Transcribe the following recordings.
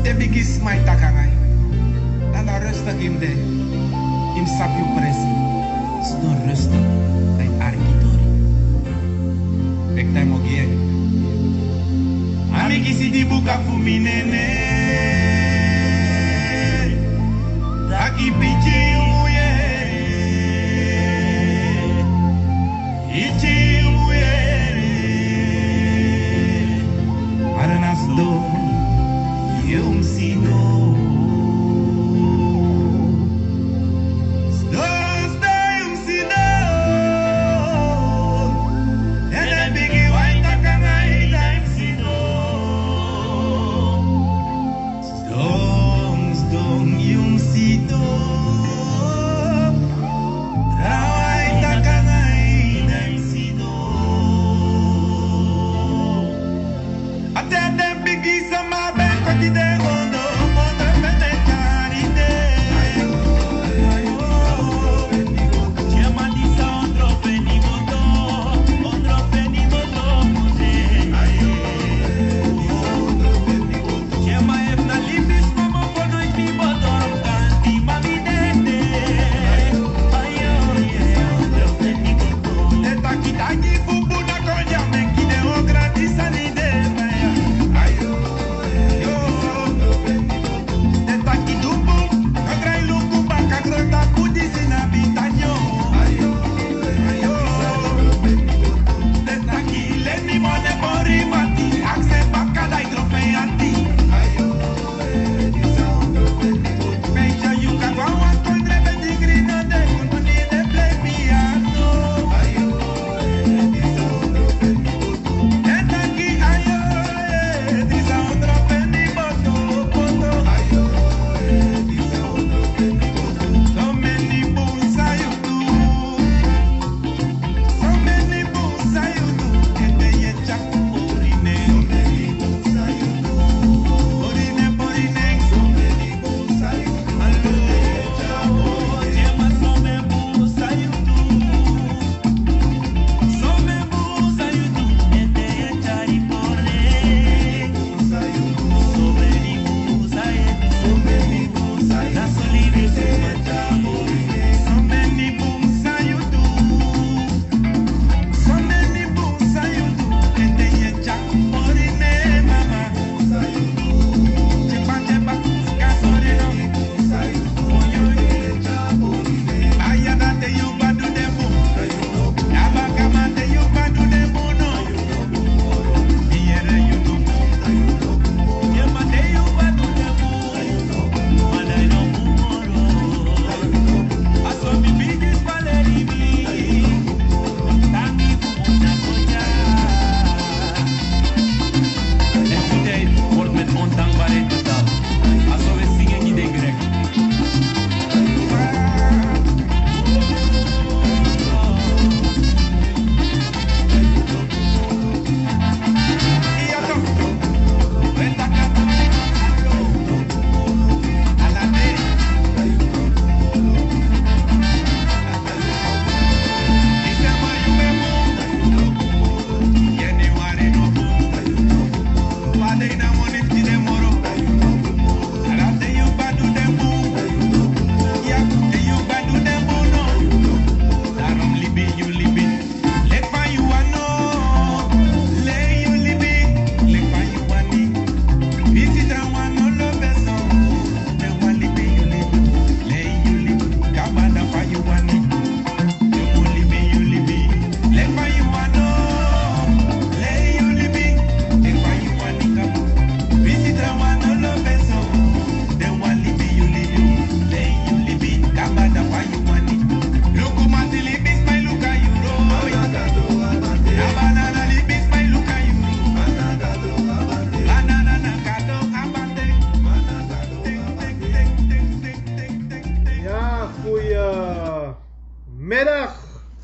de bigis mai takangai. Dala rustig im de. Im sapiu presi. Sto rustig. Dai arkitori. Ek tai mogien. Ami kisi di buka fuminene. Taki pichi umuye. Ichi umuye. Aranas do. Yung sino.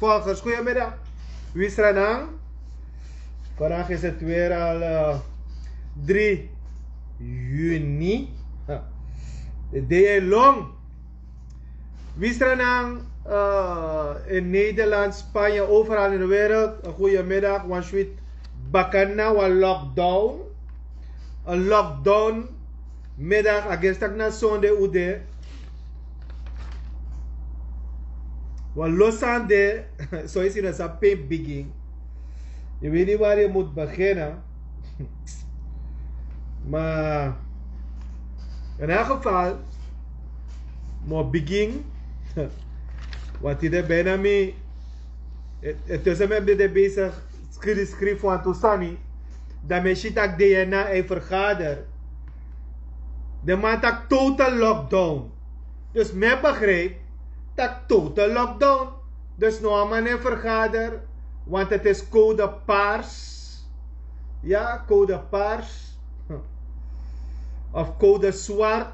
Volgers, goedemiddag. Wie is Sranan? Vandaag is het weer al 3 juni. De day long. Wie is Sranan? In Nederland, Spanje, overal in de wereld. Een goedemiddag. Want je weet, bakana wa lockdown. Een lockdown middag, agestak na zonde ude. Want losande, zo is het een pain begin. Je weet niet waar je moet beginnen. Maar in elk geval, moet begin. Want die bijna mee. Het is met de bezig schrijven van Tosani. Dat men ziet dat DNA een vergader. De man tak total lockdown. Dus men begrijpt dat total lockdown. Dus no man een vergader. Want het is code paars. Ja, code paars. Of code zwart.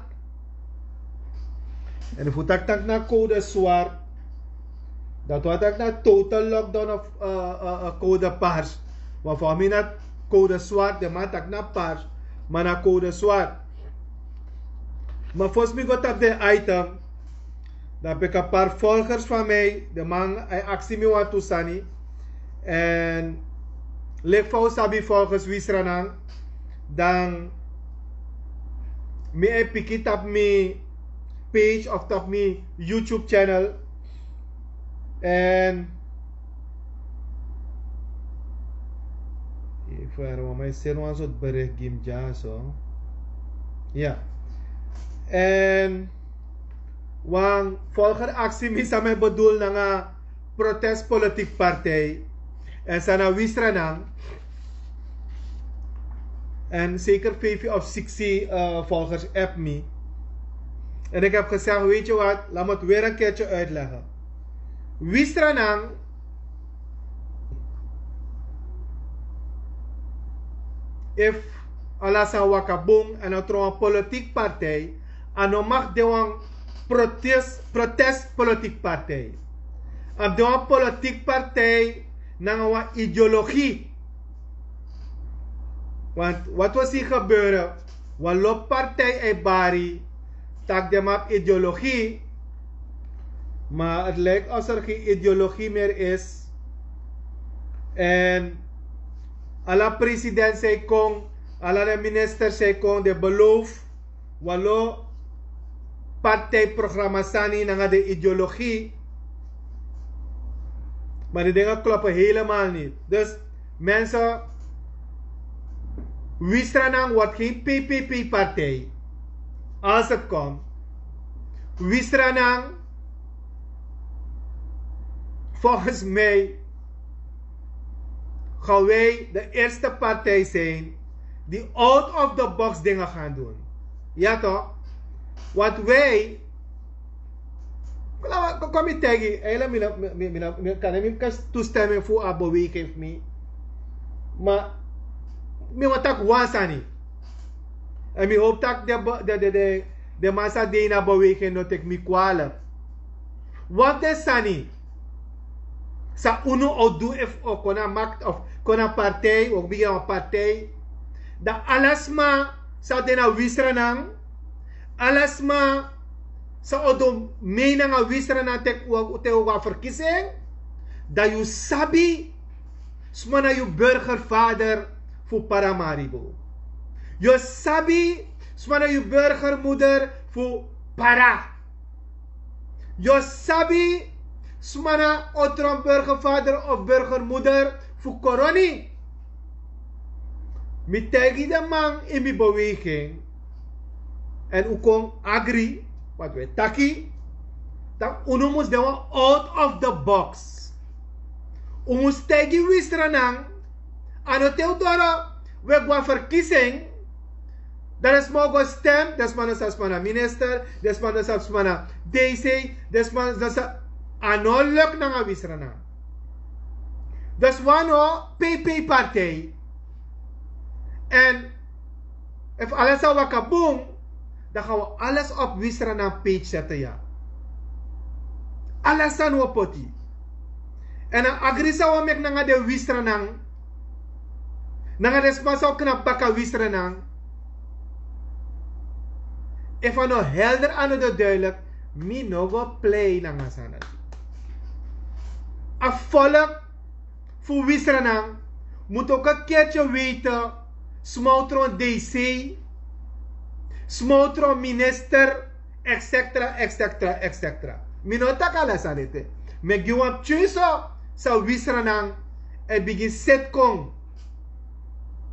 En voor tak naar code zwart. Dat wordt ook naar total lockdown of code paars. Maar voor mij naar code zwart, de man tak naar paars. Maar naar code zwart. Maar volgens mij gaat op de item. Dan heb ik een paar volgers van mij. De man, hij actie me wat toestaan. En leg voor sabi volgers wie Sranan. Dan me pik it op mijn page of op mijn YouTube channel. En even maar zijn we zo'n bericht game zo. Ja. En want volger actie mis aan mij bedoel na een protestpolitiek partij. En zijn we Sranan. En zeker 50 of 60 volgers app me. En ik heb gezegd, weet je wat, laat me het weer een keertje uitleggen. Sranan if alasa wakabong en een politiek partij en dan mag de een protest politiek partij. En de een politiek partij naar een ideologie. Want wat was hier gebeuren? Want lop partij en bari tak de map ideologie. Maar het lijkt alsof er geen ideologie meer is. En alle president zei kon, alle minister zei kon, de beloof, walo partijprogramma sani naar de ideologie. Maar die dingen kloppen helemaal niet. Dus mensen, Sranan wordt geen PPP-partij. Als het komt. Sranan, volgens mij gaan wij de eerste partij zijn die out of the box dingen gaan doen. Ja toch? Want wij, kom ik tegen, eigenlijk kan ik niet toestemming voor een beweging me. Maar ik moet ook wansani. En ik hoop dat de massa die na beweging not ik me kwalijk. Wat is sani? Sa uno o do if o kona macht of kona partij of biya een partij. Da alasma sa dena Sranan. Alasma sa odo mena nga Sranan te wa verkiezing. Da you sabi smana you burgervader voor Paramaribo. You sabi smana you burgermoeder voor Para. You sabi smana otron burgervader of burgermoeder voor Coroni. Mi tegi de man in mi beweging. En u kon agri, wat we taki, dat uno moest de out of the box. U moest tegi Sranan, ano teudoro, we gaan verkiezing. Dan is mogen stem, dat is man minister, dat is man DC, dat is man anoluk na nga Sranan. Dus wano PP partij. En if alles zou wakaboom, dan gaan we alles op Sranan page zetten, ja. Alles aan we poti. En dan agri zou we mek na nga de Sranan. Na nga desma zou knap baka Sranan. If we nou helder aan de duidelijk, mi no go play na nga sana. A volk voor Sranan moet ook een keertje weten, smoutron DC, Smotro minister, etc. Minota kala sanete. Me giwam chuso sa wisranang e bigi set kong.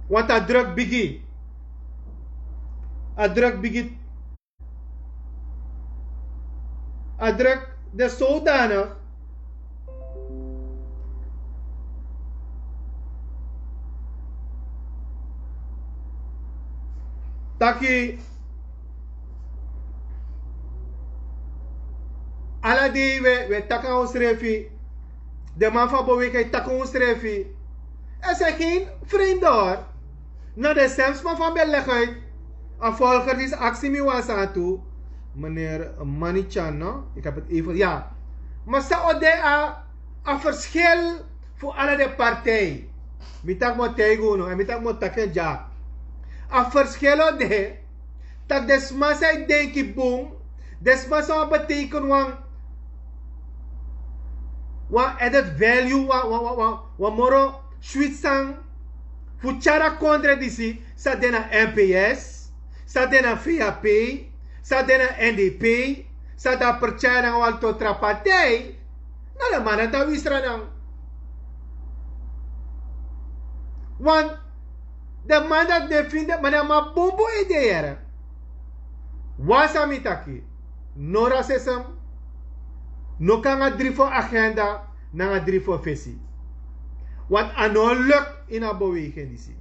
Want a druk bigi. A druk bigi. A druk de zodanig. Taki ala die we takken ons refi. De man van beweging takken ons refi. Er zijn geen vreemden hoor. Nou de semsman van belegheid. Een volger die is actie mee was aan toe. Meneer Manichan, no? Ik heb het even, ja. Maar zou er een verschil voor alle de partijen. Mitak mo tego no, en mitak mo takken ja. Een verschil de. Tak desma zij denken boom. Desma zou betekenen wan added value wan moro switsang fuchara contradici sa dena NPS, sa dena VAP, sa dena NDP, sa da percaya ng walto trapatay, na naman ang tawisra ng wan de mandat definde manama bumbu ideyera wasamitaki no racism no kanga drifo agenda na drifo fesi wat anoluk in a beweging disi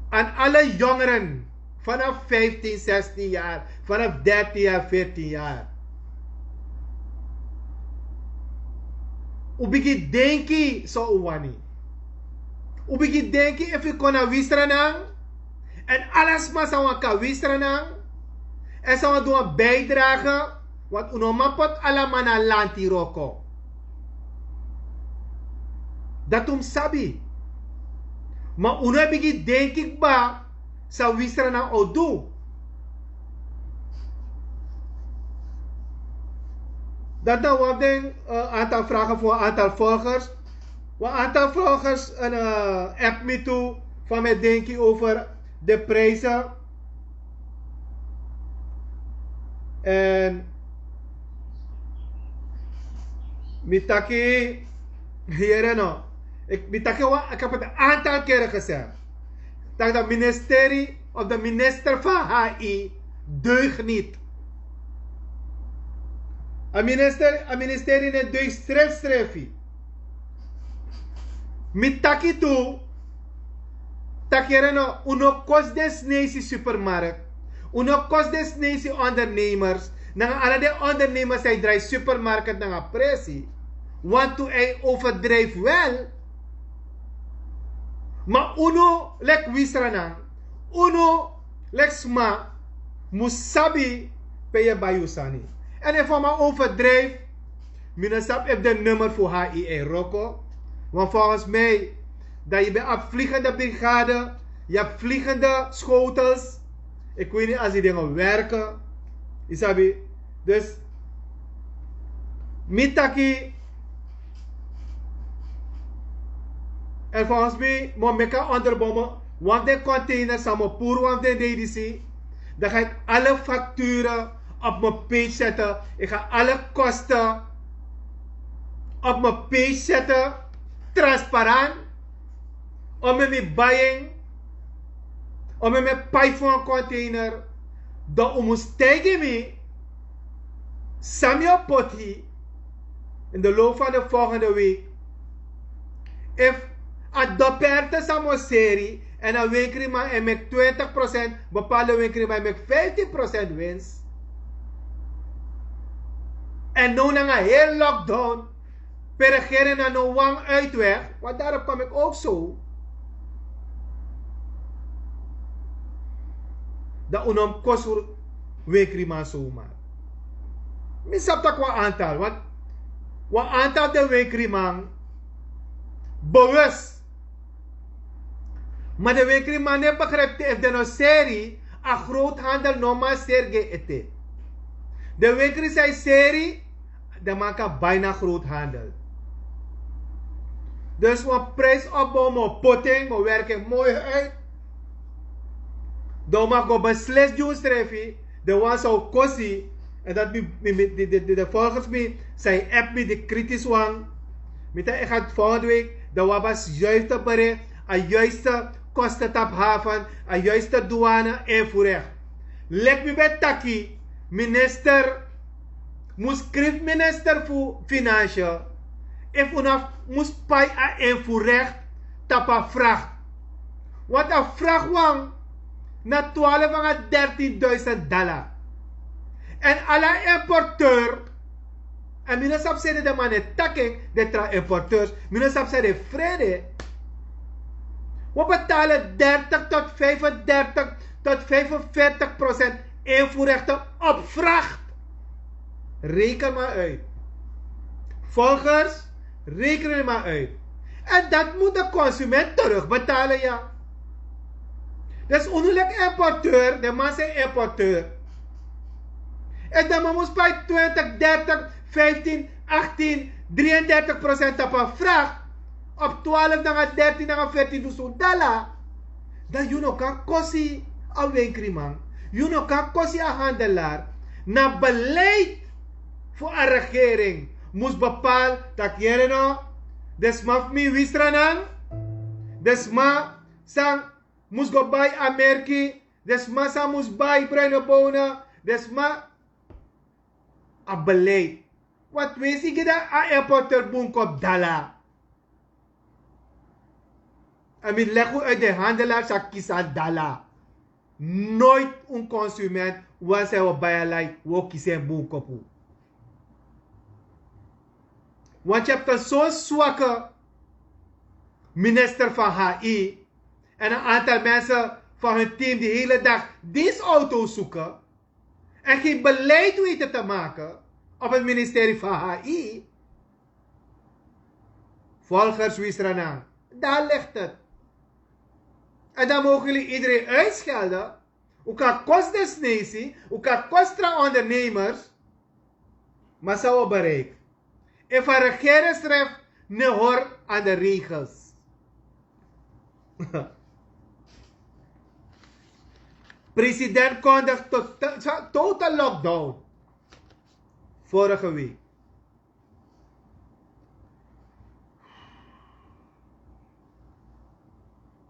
aan alle jongeren vanaf 15, 16 jaar vanaf 13 jaar, 14 jaar ubigi denki so uwani ubigi denki if ik kon wisra nang en alles maar zou kan wisra nang en zou doen een bijdrage want uno mapot alamana lanti roko dat sabi maar uno bigi denki ba sa wisra nang odu dat nou wat een aantal vragen voor een aantal volgers. Een aantal volgers een app me toe van mij denken over de prijzen. En mitaki hier nou. Ik heb het een aantal keren gezegd. Dat het ministerie of de minister van HI deugt niet. Een ministerie ne deugt strefi. Mitaki tu takere uno kos desnesi supermarkt. Uno kos desnesi ondernemers. Nang alle de ondernemers zij draai supermarkt na presi. Want to ei overdrijf wel. Maar uno lek wisrana. Uno lek sma. Musabi peye bayusani. En if ma overdrijf. Minasap heb de nummer voor HIE Rocco. Want volgens mij, dat je bent op vliegende brigade, je hebt vliegende schotels. Ik weet niet als die dingen werken. Isabi. Dus, mitaki. En volgens mij, moet ik onderbouwen, want de container samen puur, want de DDC. Dan ga ik alle facturen op mijn page zetten. Ik ga alle kosten op mijn page zetten. Transparant. Om met buying. Om met pipe voor een container. Dat om ons tegen me. Samuel Potti. In de loop van de volgende week. If a doperte samo serie. En een winkelman en met 20%. Bepaalde winkelman met 15% winst. En nu na een heel lockdown. Perigeren naar een wang uitweg. Want daarop kom ik ook zo. Dat unom kosur winkelman zomaar. Misap tak wat aantal. Want wat aantal de winkelman bewust. Maar de winkelman heeft begrepen dat de no serie een groothandel normaal serge ete. De winkel zijn serie, de maken bijna groothandel. Dus wat prijs opbouwen, maar potting, maar werken mooi uit. Dan mag ik beslist doen strefi. De one zou kosi. En dat de volgers me. Zij app me de kritisch wang. Met ik ga volgende week. De wabas juiste bericht. Een juiste kostentap haven. Een juiste douane invoerrecht. Lek me bij taki. Minister. Moest schrijf minister voor Financiën. If unaf moest pay a invoerrecht. Tapa vraag. Wat een vraag wang. Na 12 van $13,000. En alle importeur. En minus sap zei de man het takking. De tra importeurs. Minus sap zei de vrede. We betalen 30 tot 35 tot 45% invoerrechten op vracht. Reken maar uit. Volgers, reken maar uit. En dat moet de consument terugbetalen, ja. Dus ongeluk importeur, de man is importeur. En dan moet je bij 20, 30, 15, 18, 33% op een vraag. Op 12, dan 13, dan 14 $14,000. Dan je kan kosi een winkelman. Je kan kosi een handelaar. Na beleid voor een regering moest bepalen dat je no, desmaf mi wisranan, desma sang moest go bij Amerika, desma sang moest bij bruine bonen, desma a beleid. Wat wees ik dat a importer boek op dala. En met leggen uit de handelaar sa kisa dala. Nooit een consument was hij bij een lijn wo kiezen boek op. Want je hebt zo'n zwakke minister van HI en een aantal mensen van hun team die de hele dag deze auto zoeken en geen beleid weten te maken op het ministerie van HI. Volgers Sranan, daar ligt het. En dan mogen jullie iedereen uitschelden. Hoe kan kostensnesi, hoe kan kostra ondernemers, maar zou bereiken. En van regeringsrecht ne hoor aan de regels. President kondigt total lockdown. Vorige week.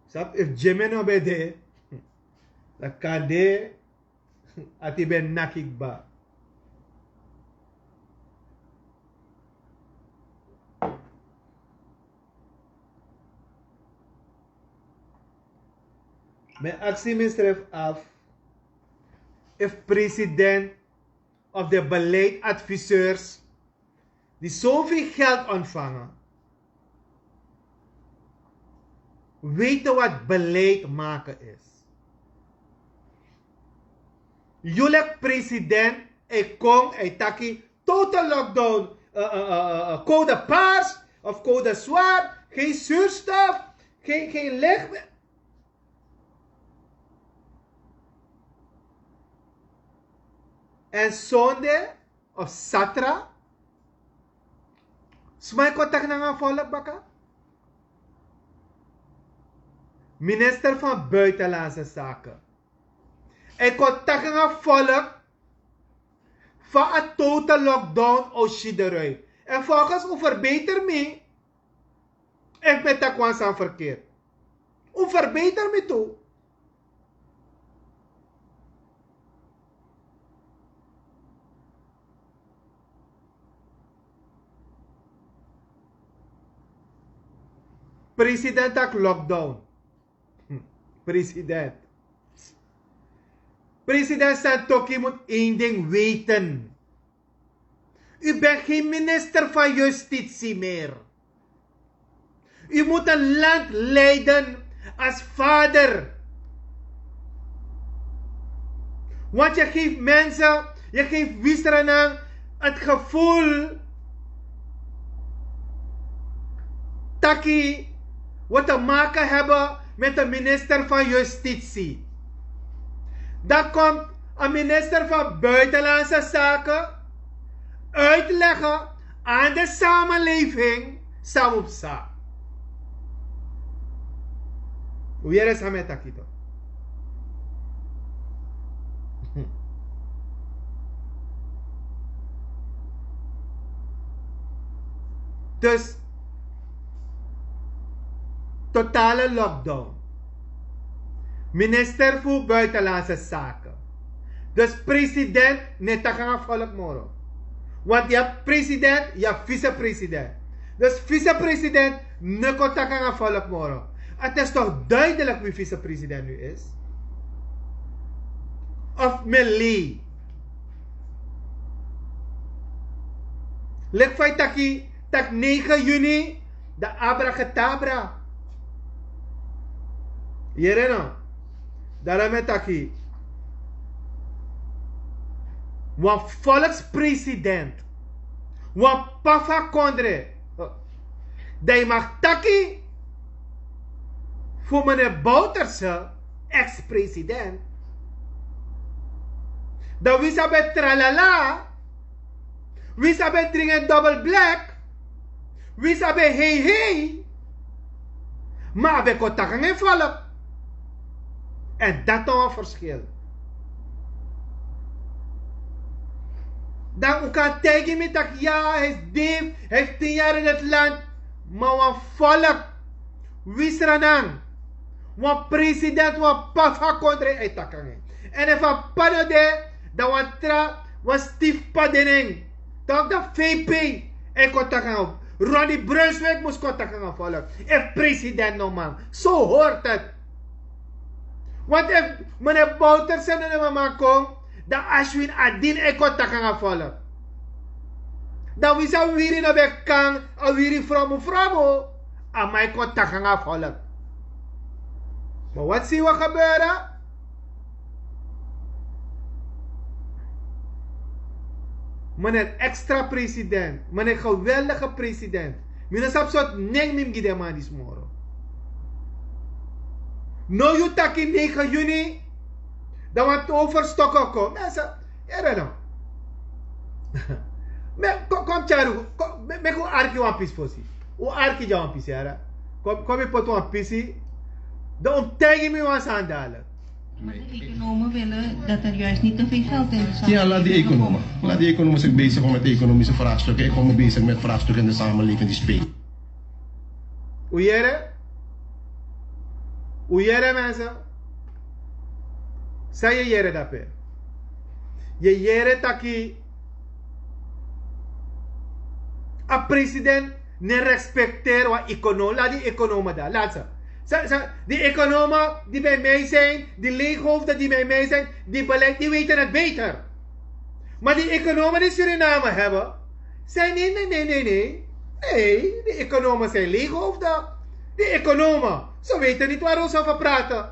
Sap if Jimmy no be de, dan kan de ati ben nakik ba. Mijn actie misdrijf af. If president of de beleidadviseurs die zoveel geld ontvangen, weten wat beleid maken is. Jullie president, ik kom, ik taki, total lockdown, code paars of code zwart, geen zuurstof, geen licht. En zonde of satra, smai kontak na nga volk baka. Minister van Buitenlandse Zaken. Ik kontak na volk van een total lockdown of eruit. En volgens hoe verbeter me, ik met dat kwans aan verkeer. Hoe verbeter me toe? President tak lockdown. President. President Santoki moet één ding weten. U bent geen minister van Justitie meer. U moet een land leiden als vader. Want je geeft mensen, je geeft Sranan het gevoel Taki wat te maken hebben met de minister van Justitie. Dan komt een minister van Buitenlandse Zaken uitleggen aan de samenleving samupsa. Hoe is het met Taki toch? Dus, totale lockdown. Minister voor Buitenlandse Zaken. Dus president, net gaan volk moro. Want je hebt president, je hebt vicepresident. Dus vicepresident, ne kon gaan volk moro. Het is toch duidelijk wie vicepresident nu is? Of Melee? Lek feit taki, tak 9 juni, de abracadabra. Jere no? Daarom taki. Wan volkspresident. Wan pafa kondre. Dat je mag taki. Voor meneer Bouterse, ex-president. Dat we saben tralala. We saben dringen double black. We saben hey hey. Maar we kunnen geen volk. En dat is een verschil. Dan kan tegen me dat ja, hij is dief, hij heeft 10 jaar in het land. Maar wat volk, wie Sranan, wat president, wat pafa kontre uit takangen. En even panode, dat wat stief padening. Toch dat VP, en kontakken op. Ronnie Brunswijk moest kontakken op volk. En president no man, zo hoort het. Want if meneer Bouterse en de mama komt, dan Ashwin Adin en kontakken op volk. Dan we zijn weer in de kang, en weer in vrouw, en mij kontakken op volk. Maar wat zie we gebeuren? Meneer extra president, meneer geweldige president. Meneer Sapsot, neem hem die man is moro. No you taki 9 juni, dan wat overstokken komt. Mensen, ja dan. Kom charu, me ko arki wan pis fosi. O arki ja wan pis yara. Kom je pot wan pisi. Dan tegen me wan sandalen. Maar de economen willen dat er juist niet te veel geld in de samenleving. Ja, laat die economen. Laat die economen zich bezig met economische vraagstukken. Ik kom me bezig met vraagstukken in de samenleving die spelen. Hoe jere mensen? Zij je jere dape. Je jere taki. A president ne respecteer wat economen. Laat die economen daar. Laat ze. Die economen die bij mij zijn, die leeghoofden die bij mij zijn, die beleid, die weten het beter. Maar die economen die Suriname hebben, zijn nee. Nee, die economen zijn leeghoofden. Die economen, ze weten niet waar ze over praten.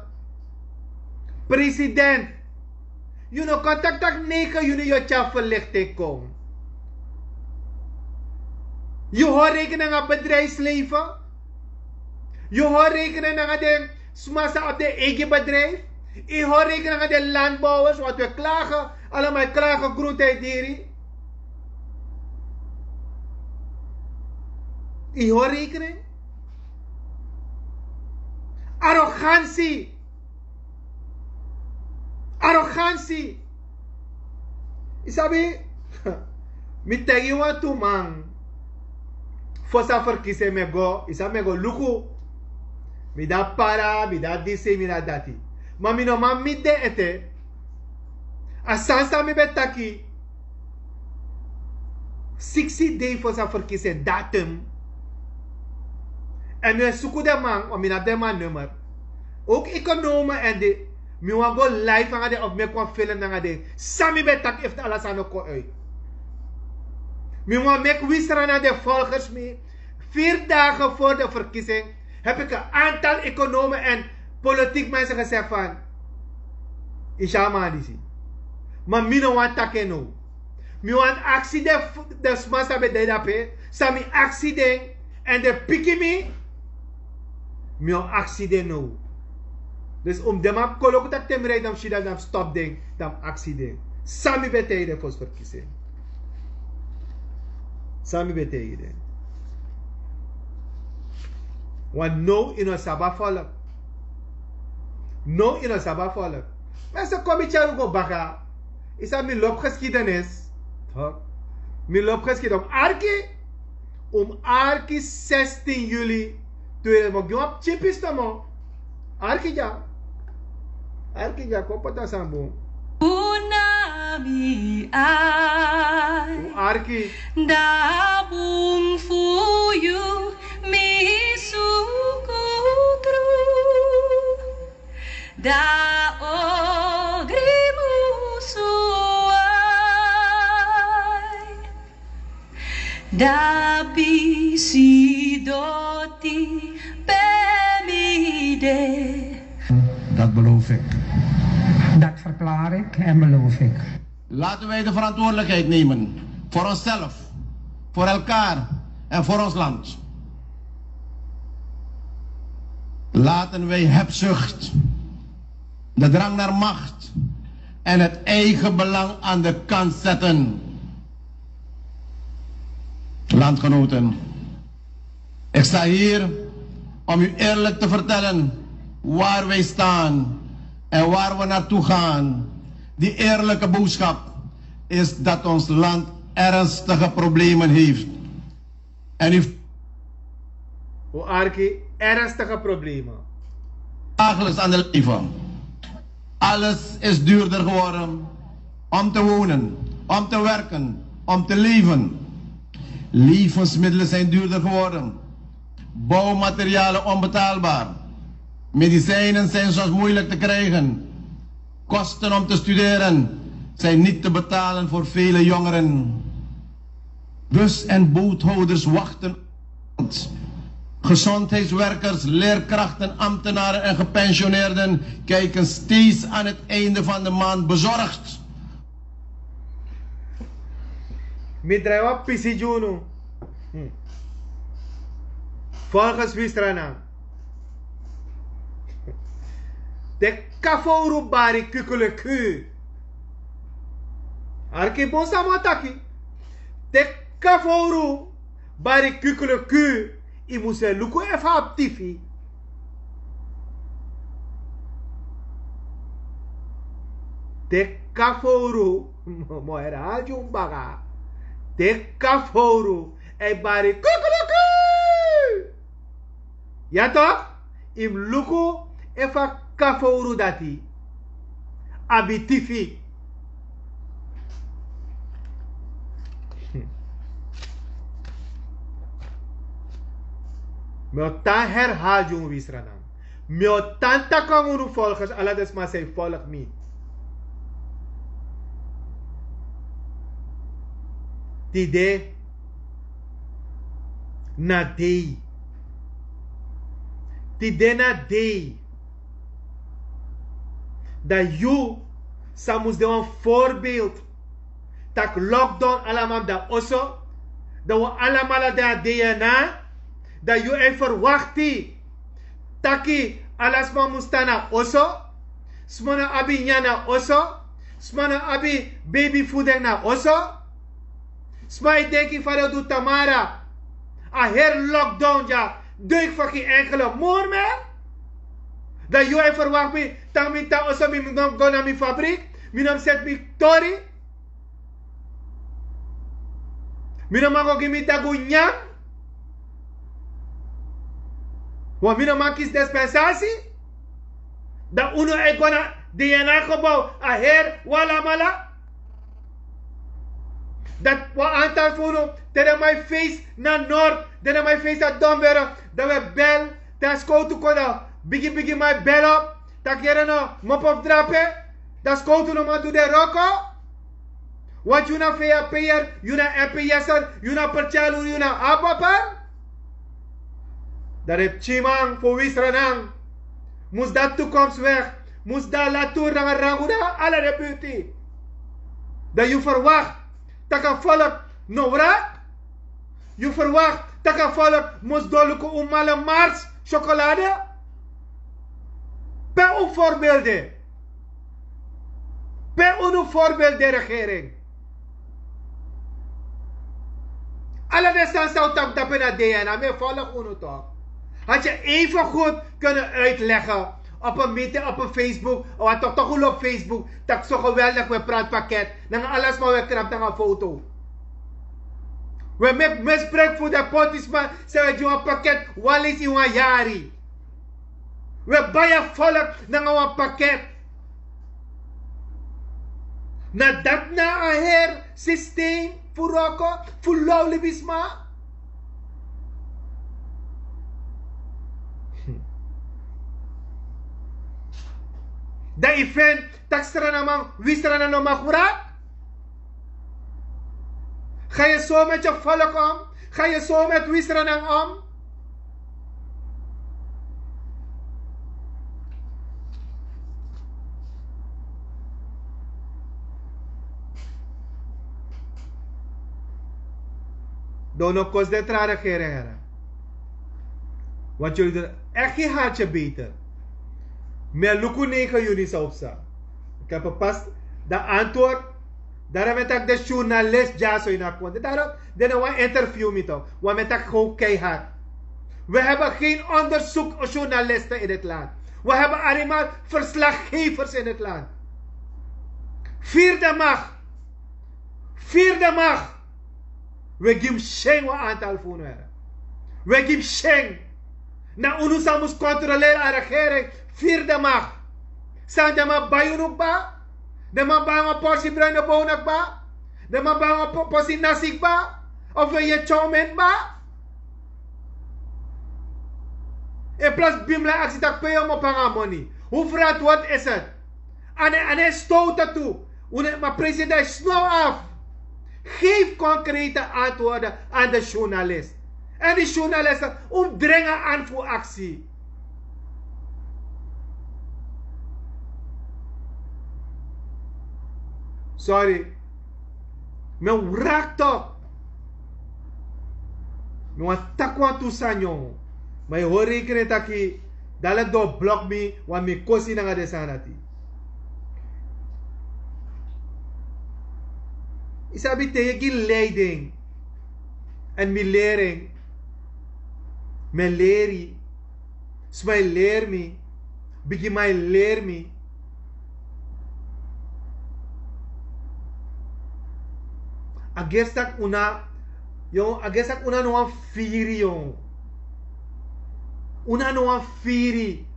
President, je know contact dat 9 juni je tja verlichting komt. Je hoort rekening op bedrijfsleven. Je hoort rekening aan de smassa op de eigen bedrijf. Je hoort rekening aan de landbouwers, wat we klagen. Allemaal klagen groentedieren. Je hoort rekening. Arrogantie. Arrogantie. Isabi, mi tegi wan tu man. Fosa verkiezen me go, isa me go luku. Mi da para, mi da disi, mi da dati. Maar mi no man mi de ete. Asansa mi betaki. 60 days fosa verkiezen datum. En mi suku de man, want mi na de man nummer. Ook economen en de. Mi wan go live aan de of me kwam filmen aan de. Sami betak heeft alles aan ko uit. Mi wan mek wisra naar de volgers mee. 4 dagen voor de verkiezing heb ik een aantal economen en politiek mensen gezegd van Ishama disi. Maar mi no wan take no. Mi wan actie de smasa be de dape. Sami actie de en de piki mi. Mi wan actie de no. Dus om de map kolok dat temrei dan shida dan stop ding dan actie ding. Sami betede voor verkiezing. Sami betede. Want no in een sabbat volk. No in een sabbat volk. Mensen komen hier ook baka. is dat mijn loopgeschiedenis. Mijn loopgeschiedenis. Om Arki 16 juli. Toen je op chipis te mo. Arki ja, kopata sambo. Unami ai. Arki. Dabung fuyu misuku tru. Da ogrimu suai. Da bisidoti pemide. Dat beloof ik. Dat verklaar ik en beloof ik. Laten wij de verantwoordelijkheid nemen. Voor onszelf, voor elkaar en voor ons land. Laten wij hebzucht, de drang naar macht en het eigen belang aan de kant zetten. Landgenoten, ik sta hier om u eerlijk te vertellen waar wij staan en waar we naartoe gaan. Die eerlijke boodschap is dat ons land ernstige problemen heeft. En u Arki, ernstige problemen. dagelijks aan het leven. Alles is duurder geworden om te wonen, om te werken, om te leven. Levensmiddelen zijn duurder geworden. Bouwmaterialen onbetaalbaar. Medicijnen zijn soms moeilijk te krijgen. Kosten om te studeren zijn niet te betalen voor vele jongeren. Bus- en boothouders wachten. Gezondheidswerkers, leerkrachten, ambtenaren en gepensioneerden kijken steeds aan het einde van de maand bezorgd. Midrijwa pisi Juni. Volgens wie Sranan. De kaforu bari kukule ku. Arki bon samataki. De kaforu bari kukule ku. I muse luku even op TV. De kaforu. Moera hajumbaga. De kaforu. E bari kukule ku. Ja toch? Im luku even kaforu dati. Abi TV. Meotan herhaal jong wisranan. Meotan takangunu volgers, alades maar zij volg me. Tide na dei. Tide na dei. Dat you samus de een voorbeeld. Tak lockdown allemaal da osso. Dat we allemaal da DNA. Dat je een verwachting. Taki alas ma mustana osso. Smana abi nyana osso. Smana abi baby food na osso. Smai denki faro du Tamara. A her lockdown ja. Deuk faki enkele moor me. Dat je een verwachting. Tami ta osso mi ngom go na mi fabriek. Mi nam set mi tori. Mi nam go gimi tagu nyang. Want wie nou kies dispensatie? Dat uno e gona DNA gebouw a her wala mala. Dat wa aantal funo tere my face na Noord, tere my face a Dombera, dat we bel, dat skoutu kona bigi my bel op, dat kere no mop of drape, dat skoutu no ma do de roko. Wat you na fea payer, you na EPS'er, you na perchalu, you na apapar. Dat heb Chimang voor Wisranang. Moest dat toekomst weg. Moest dat latour naar Ranguda. Alle reputie. Dat je verwacht. Dat kan volk Nora. Je verwacht. Dat kan volk moest doluku umale Mars. Chocolade. Per een voorbeelden. Per een voorbeeld de regering. Alle destaan zou tak tappen naar DNA. Maar volk uno toch. Had je even goed kunnen uitleggen op een meeting op een Facebook, of toch op Facebook, dat zo geweldig we praat pakket, dan alles maar we krap dan een foto. We met misbruik voor de potisma, zeggen we een pakket, wat is in een jari. We baie volk dan een pakket. Nadat na een her systeem voor roko, voor lawlibisma. Dat event, tak Sranan, wie Sranan nog mag vragen? Ga je zo met je volk om? Ga je zo met wie Sranan om? Doe nog kost de trade regeren. Want jullie doen echt geen hartje beter. Meer luku 9 juni zou zijn. Ik heb pas de antwoord. Daarom heb ik de journalist ja zo in akkoord. Daarom dan een interview met hem. Want met ik gewoon keihard. We hebben geen onderzoekjournalisten in het land. We hebben alleen maar verslaggevers in het land. Vierde macht. We geven geen aantal voeren. We geven geen. Na ons moet controleren aan de regering. Vierde macht. Zijn de maar bij ons ba? De maar bij een portie bruine bonen ba? De maar bij een portie nasi ba? Of je chowmen ba? In plaats bimla actie dat pay om op een money. Hoe verantwoord is het? En hij stoot dat toe. Maar president snel af. Geef concrete antwoorden aan de journalist. En die journalisten opdringen aan voor actie. Sorry. Men raakt toch. Men want takwa toesanyo. Maar je hoort rekenen dat je dadelijk door blok me, want me kosi na de sanati. Isabi tegen leiding en mijn lering. Mijn leri. Smij leer me. Begin mij leer me. Agestak una, yo, agestak una no an firi yo. Una no an firi.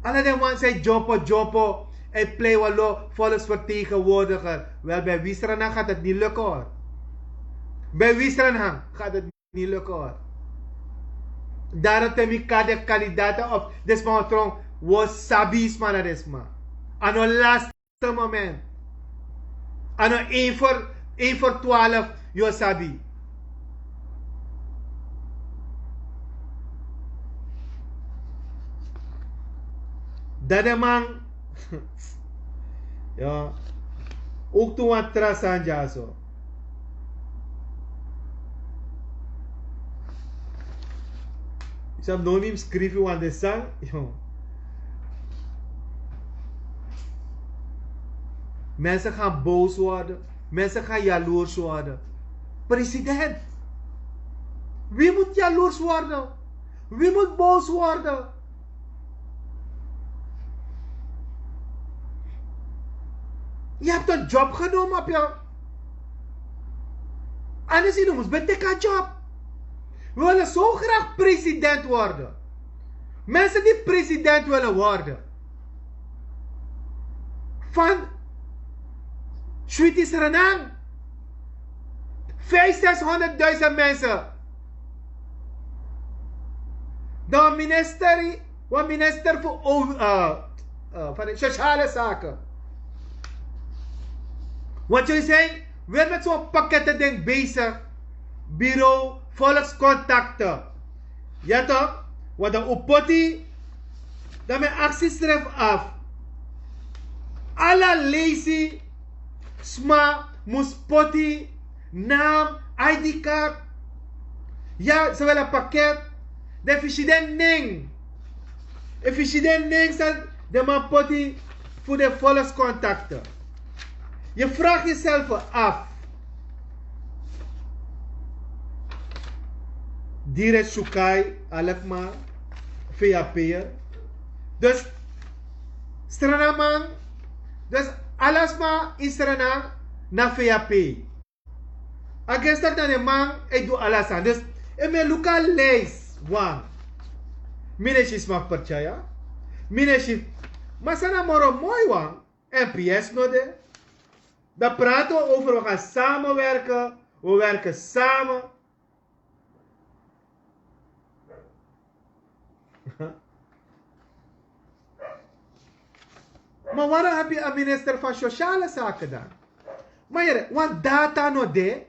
Alle de man say jumpo. En play wallo volksvertegenwoordiger. Wel, bij wie Sranan gaat het niet lukken hoor. Bij wie Sranan gaat het niet lukken hoor. Daarom tem ik de kandidaten op desma trong was sabis man desma. Ano laatste moment. Ano 1 voor 12 yo sabi. Dat de man ja, ook toen wat trasan ja zo. Ik heb nog niet geschreven aan de zang. Mensen gaan boos worden. Mensen gaan jaloers worden. President. Wie moet jaloers worden? Wie moet boos worden? Je hebt een job genomen op jou. Anders je moet betekenen een job. We willen zo graag president worden. Mensen die president willen worden. Van Sranan. 500.000 mensen. De minister voor van de sociale zaken. Want jullie zijn weer met zo'n pakketten ding bezig. Bureau volkscontacten. Ja toch? Wat de oppotie. Dan mijn actiestref af. Alla lazy. Sma. Muspoti. Naam. ID-card. Ja, ze willen een pakket. De fichiden ning. De fichiden ning staat de man poti voor de volkscontacten. Je vraagt jezelf af. Direct Sukai, Alekma, VAP'er. Dus, Sranan, dus alles maar in Sranan na VAP. Against dat dan de man, ik doe alles aan. Dus, ik ben lokaal lees, wang. Mineshis mag percaya. Mineshis, maar sana moro mooi wang. NPS no de. Dan praten we over, we gaan samenwerken. We werken samen. Maar waarom heb je een minister van Sociale Zaken dan? Maar want data no de.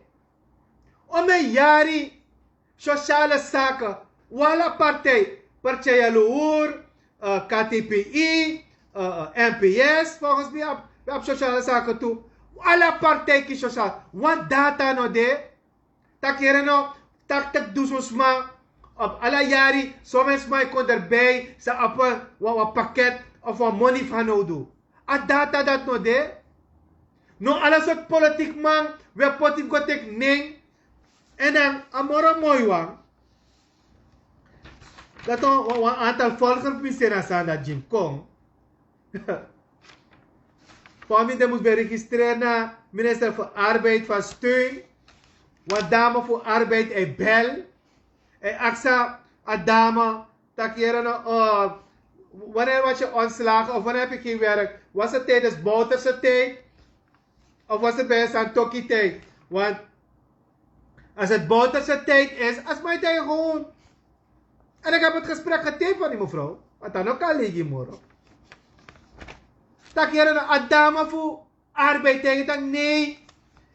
Om een jari Sociale Zaken. Wala partij. Partij Loer, KTPI, NPS, volgens mij op Sociale Zaken toe. Alle partijen die sociaal. Wat data no de? Tak hier no, tak dus ons ma. Op alle jaren, soms maar kon erbij, ze op een pakket of een money van nou doen. A data dat no de? No alles wat politiek man, we potim kotek nee. En dan, amora mooi wang. Dat een aantal volgers misschien aan dat Jim Kong. Voor mij moet we registreren naar minister voor Arbeid van Steun. Wat dame voor Arbeid en bel. En aksa a dame. Dat je wanneer was je ontslagen of wanneer heb je geen werk? Was het tijdens Bouterse tijd? Of was het bij Santoki tijd? Want als het Bouterse tijd is, als mij tijd gewoon. En ik heb het gesprek getaped van die mevrouw. Want dan ook al liggen morgen. Dat je een dame voor arbeid tegen dat nee.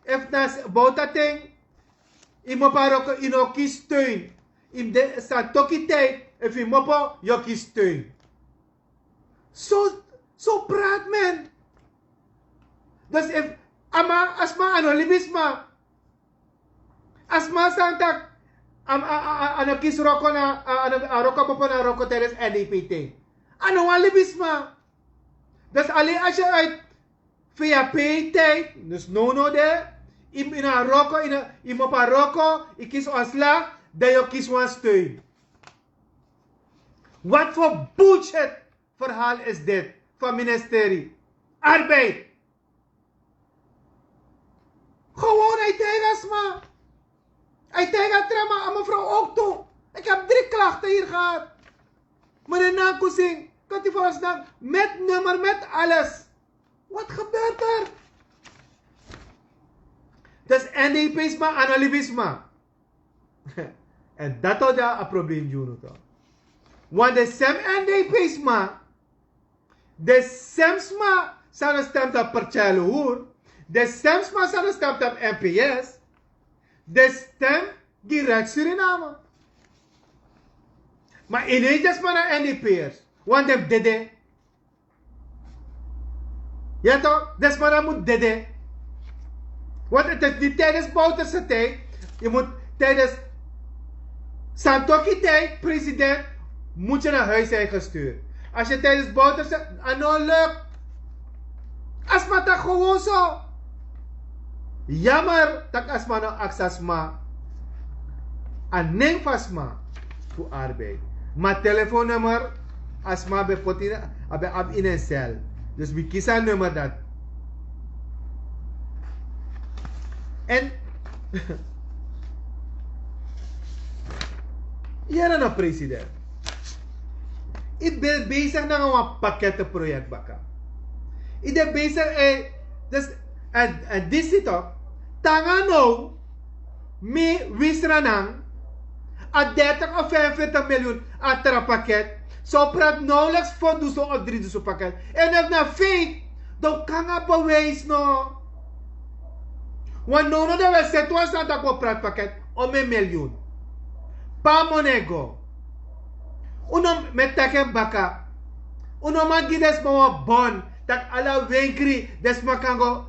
If nas bouta ting. I mopa roko inoki steun. In de santoki tijd. If i mopa yoki steun. Zo praat men. Dus if asma anonibisma. Asma santak. Ano kis roko na roko popo na roko teres NDPT. Ano alibisma. Dus alleen als je uit VAP tijd, dus no de, in een roko, in op een roko, ik kies ontslag, dan je kies een steun. Wat voor bullshit verhaal is dit van ministerie? Arbeid. Gewoon uit tegenasma. Uit tegentrama aan mevrouw ook toe. Ik heb 3 klachten hier gehad. Meneer Nakusing. Kan u voor ons dan met nummer, met alles. Wat gebeurt er? Dus NDPisme, analybisme. En dat is een probleem, Juni. Want de sem NDPisme, de semsma zijn stemt op Partij Loer, de semsma zijn stemt op NPS, de stem direct Suriname. Maar ineens is maar naar NDP'ers. Want de dede. Ja toch? Desmara moet dede. Want het is niet tijdens Bouterse tijd. Je moet tijdens Santoki tijd, president, moet je naar huis zijn gestuurd. Als je tijdens Bouterse, nou lukt. Asma tak gewoon zo. Jammer dat asma nou aksasma. En neem vastma voor arbeid. Maar telefoonnummer. Asma be potina abe ab in een cel. Dus we kiezen een nummer dat. En hier een president. Ik ben bezig met een pakkettenproject bakken. Ik ben bezig dus en dit zit op. Tanga nou me Sranan a 30 of 45 miljoen achter een pakket. Zo praat nauwelijks voor dus of 3 dus pakket. En als na feit, dan kan je bewijs no. Want nou dat we zetten was aan dat praat pakket om 1 miljoen. Pa monego. Uno met taken baka. Uno magi des mo bon. Tak ala wenkri des makango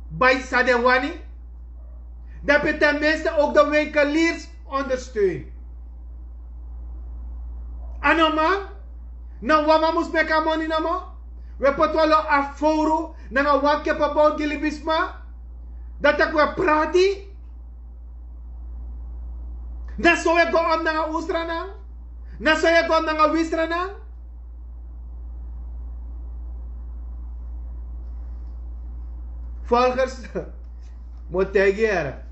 bij sadewani. Dat je tenminste ook de winkeliers ondersteunt. Anoma, na wama mus meka money namo. We potwalo aforo na nga wake pa bouw gilibisma. Dat ik we prati. Dat zo we go om na nga Sranan. Na so je kon nga Sranan? Volgers, moet tegen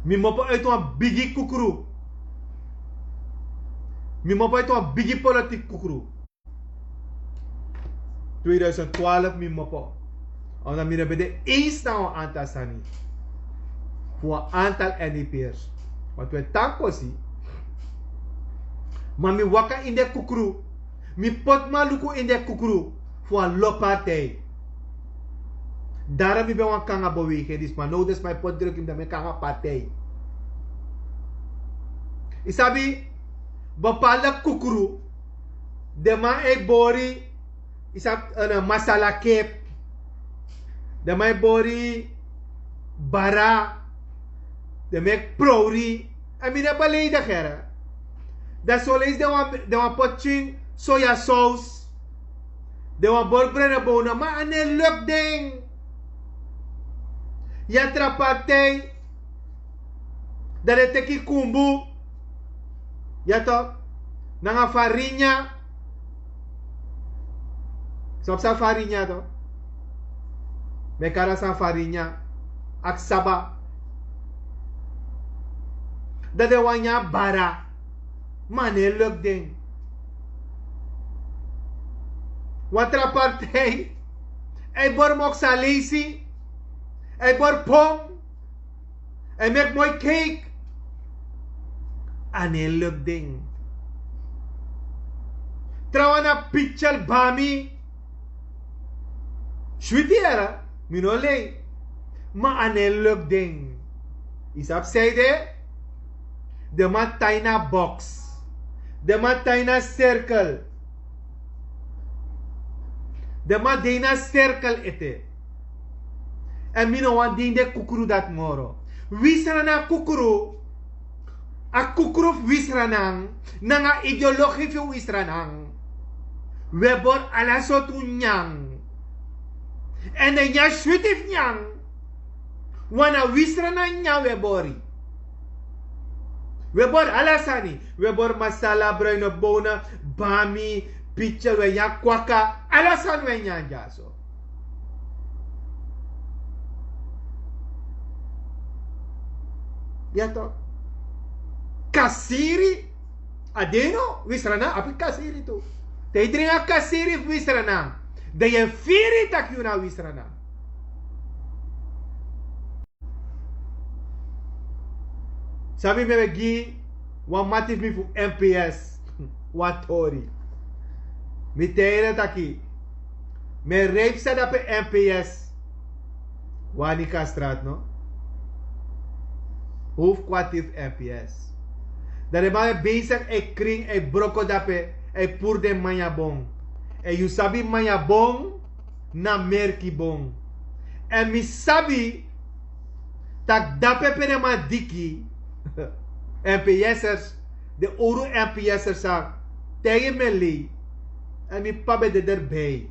mi mopo uit een bigi kukuru. Mi mopo uit een bigi politiek kukuru. 2012 mi mopo. Omdat mi hebben de eens na een aantal sani. Voor een aantal NDP'ers. Want we tanko si. Maar mi waka in de kukuru. Mi potma luku in de kukuru. Voor een loppartij. Daarom ben ik kanga bewegen. Dus maar nodig mijn potdruk in de kanga partij. Isabi bepaalde kukuru. De man e bori. Isab een masala kep. De man e bori bara. De mek prouri. En mine beledig hera. Dat zo lees de wan potching soja saus. De wan borbrenne bonen. Maar een leuk ding. Yatra partij. Dat het teki kumbu. Ja toch? Nanga farinha. Sop sa farinha toch? Mekara sa farinha. Aksaba. Dat de wanya bara. Man, een leuk ding. Watra partij. Hij bor mok sa lazy. Hij bor pom. Hij maakt mooi cake. Een heel leuk ding. Trouwens, pitchel bami. Sweetiera. Minole. Maar een heel leuk ding. Isap zeide. De man taina box. De man taina circle. De man deina circle ete. En mino wan ding de kukuru dat moro. Sranan kukuru. A kukuru Sranan. Nanga ideologie fi Sranan. We bor ala sotu nyang. En de nya shutif nyang. Wana Sranan nya we bori. We bor ala sani. We bor masala, bruine bonen, bami, pitje, we nya kwaka. Ala san we nya jaso. Ja toch? Kasiri? Adeno? Sranan? Api kasiri tu. Te dringa kasiri Sranan. De je firi tak yuna Sranan. Sabi me gi wan matif mi fu MPS. Wat tori. Mi teire taki. Me reep sa da pe MPS. Wanika straat no? Hoofdkwartier MPS. Dat is maar bezig en kring en broko dape en poer de manyabong. En you sabi manyabong na merki bong. En mi sabi tak dape pene ma diki MPS'ers de ouro MPS'ers sa tegen me li en mi pabe de erbij.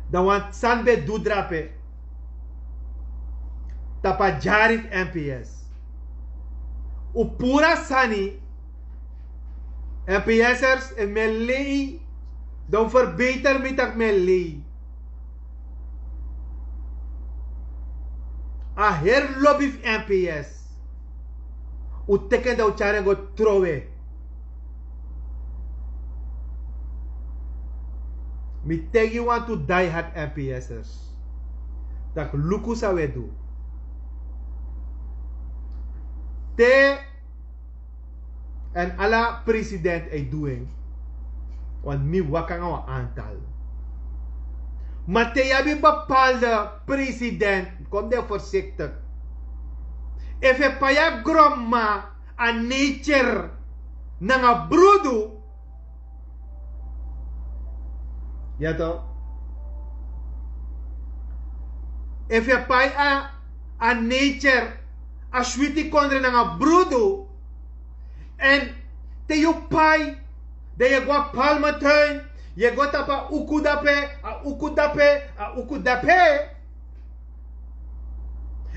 Dan want sanbe do drape tapa jarit MPS. O pura sani MPS'ers en melei dan verbeter met dat melei. A her lobby MPS. O teken da uchare go trowe. Me tell you want to die hard MPS'ers. Dat luku sa we do. Te en alla president ay doing. Want mi waka nga wa aantal. Maar te yabi bepaalde president, kom de voorzichtig. Efe paya gromma a nature na nga brudu. Ja to? Efe paya a nature a switi kondre na nga brudu. En te yu pai de je gwa palmatuin, je go tapa ukudape, a ukudape, a ukudape.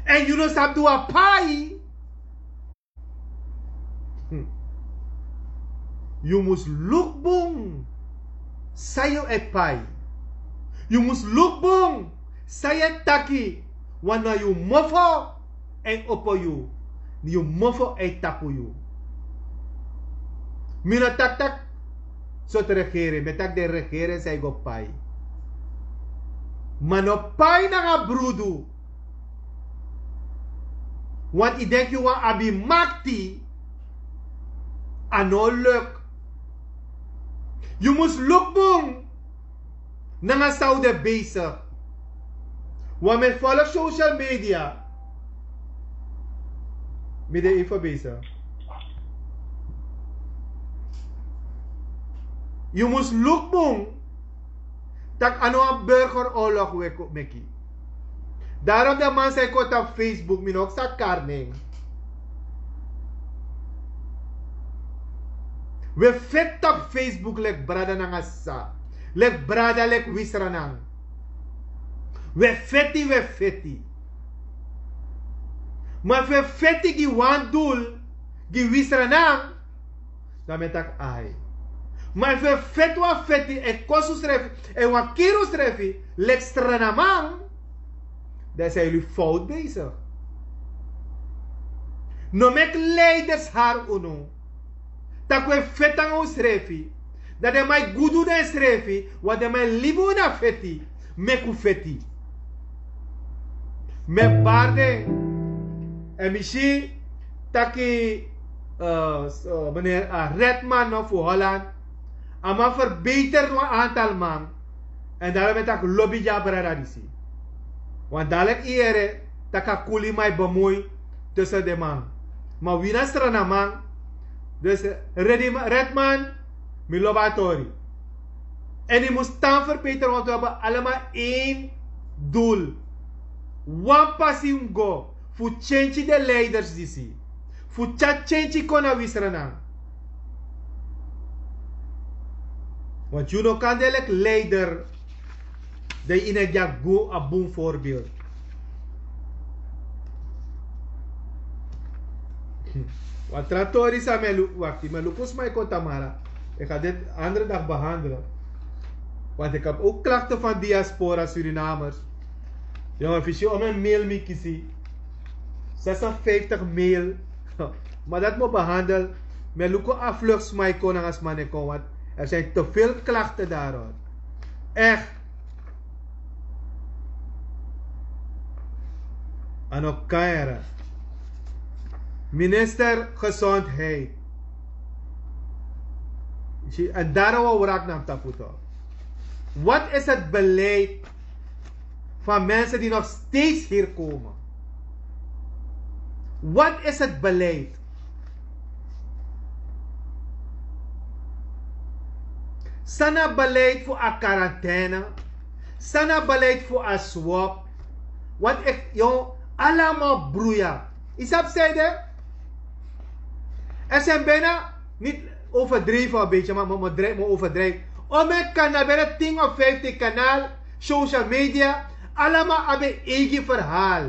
En you know sab do a pai. You must look bong. Sayo e pai. You must look bong. Sayo taki. Wana you mofo en opo you. You mofo e tapu you. Mina tak tak. So te regeren. Metak de regeren say go pai. Mano pai na nga brudu. Want I denk je wan abi makti. Ano luk. You must look bong. Nga saude bezig. Want men follow social media. Midde even bezig. You must look bong. Tak ano ang burgeroorlog weko meki. Daarom de man zei kot op Facebook minok sa karning. We fit op Facebook lek brada nang asa. Lek brada lek wisranang. We feti. Maar we feti gi wan doel gi wisranang. Dan met tak ai. Maar we fet wa feti e kosus refi e wa kirus refi lek stranamang. Dan zijn jullie fout bezig. No mek leiders haar uno. Tak we fetang o srefi. Dat de mai gudu na srefi. Wat de mai libu na feti. Meku feti. Me barde. En misschien taki meneer Redman of Holland. Ama verbeter een aantal man. En daarom met tak lobby jabra radisi. Want dadelijk iere taka kuli mai bemoei tussen de man. Maar wie na strana man. Dus Redman mi lobatori. En die moest dan verbeteren, want we hebben allemaal één doel. One passie go. Voor change de leiders die zie. Voor change kona wisrana. Want je kan delek leider. De in het jak go een boom voorbeeld. Wat trattori sa me wacht, maar lukus mij kon tamara. Ik ga dit andere dag behandelen. Want ik heb ook klachten van diaspora Surinamers. Jongen, visje om een mail mee kiezen. 56 mail. Maar dat moet behandelen. Met luko afvluchts mij kon als mannen kon. Want er zijn te veel klachten daarom. Echt. Ano kaya. Minister Gezondheid. En daarom wil ik naar taputo. Wat is het beleid van mensen die nog steeds hier komen? Wat is het beleid? Sana beleid voor een quarantaine. Sana beleid voor een swap. Want ik, jong, allemaal broeia. Isap zeide? Er zijn bijna, niet overdreven een beetje, maar overdreven. Om ik kan naar bijna 10 of 15 kanaal, social media, allemaal hebben eigen verhaal.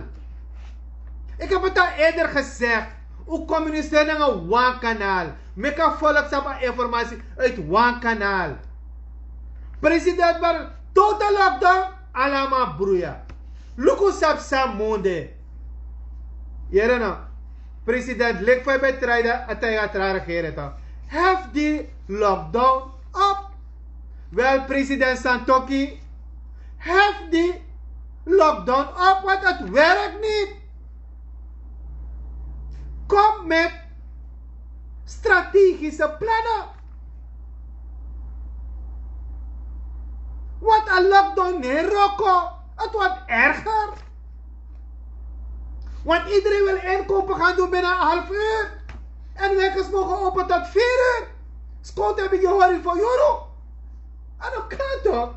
Ik heb het al eerder gezegd. Hoe communiceer naar een one kanaal? Ik kan volksap informatie uit one kanaal. President maar total lockdown, allemaal broeia. Lukusap sa monde. Jere nou. President lek voor bij trijden ataya regeren toch. Hef die lockdown op. Wel president Santoki. Hef die lockdown op, want het werkt niet. Kom met strategische plannen. Wat een lockdown in Rocco. Het wordt erger. Want iedereen wil inkopen gaan doen binnen een half uur. En winkels mogen open tot 4 uur. Schoot heb ik je horen voor euro. En dat kan toch?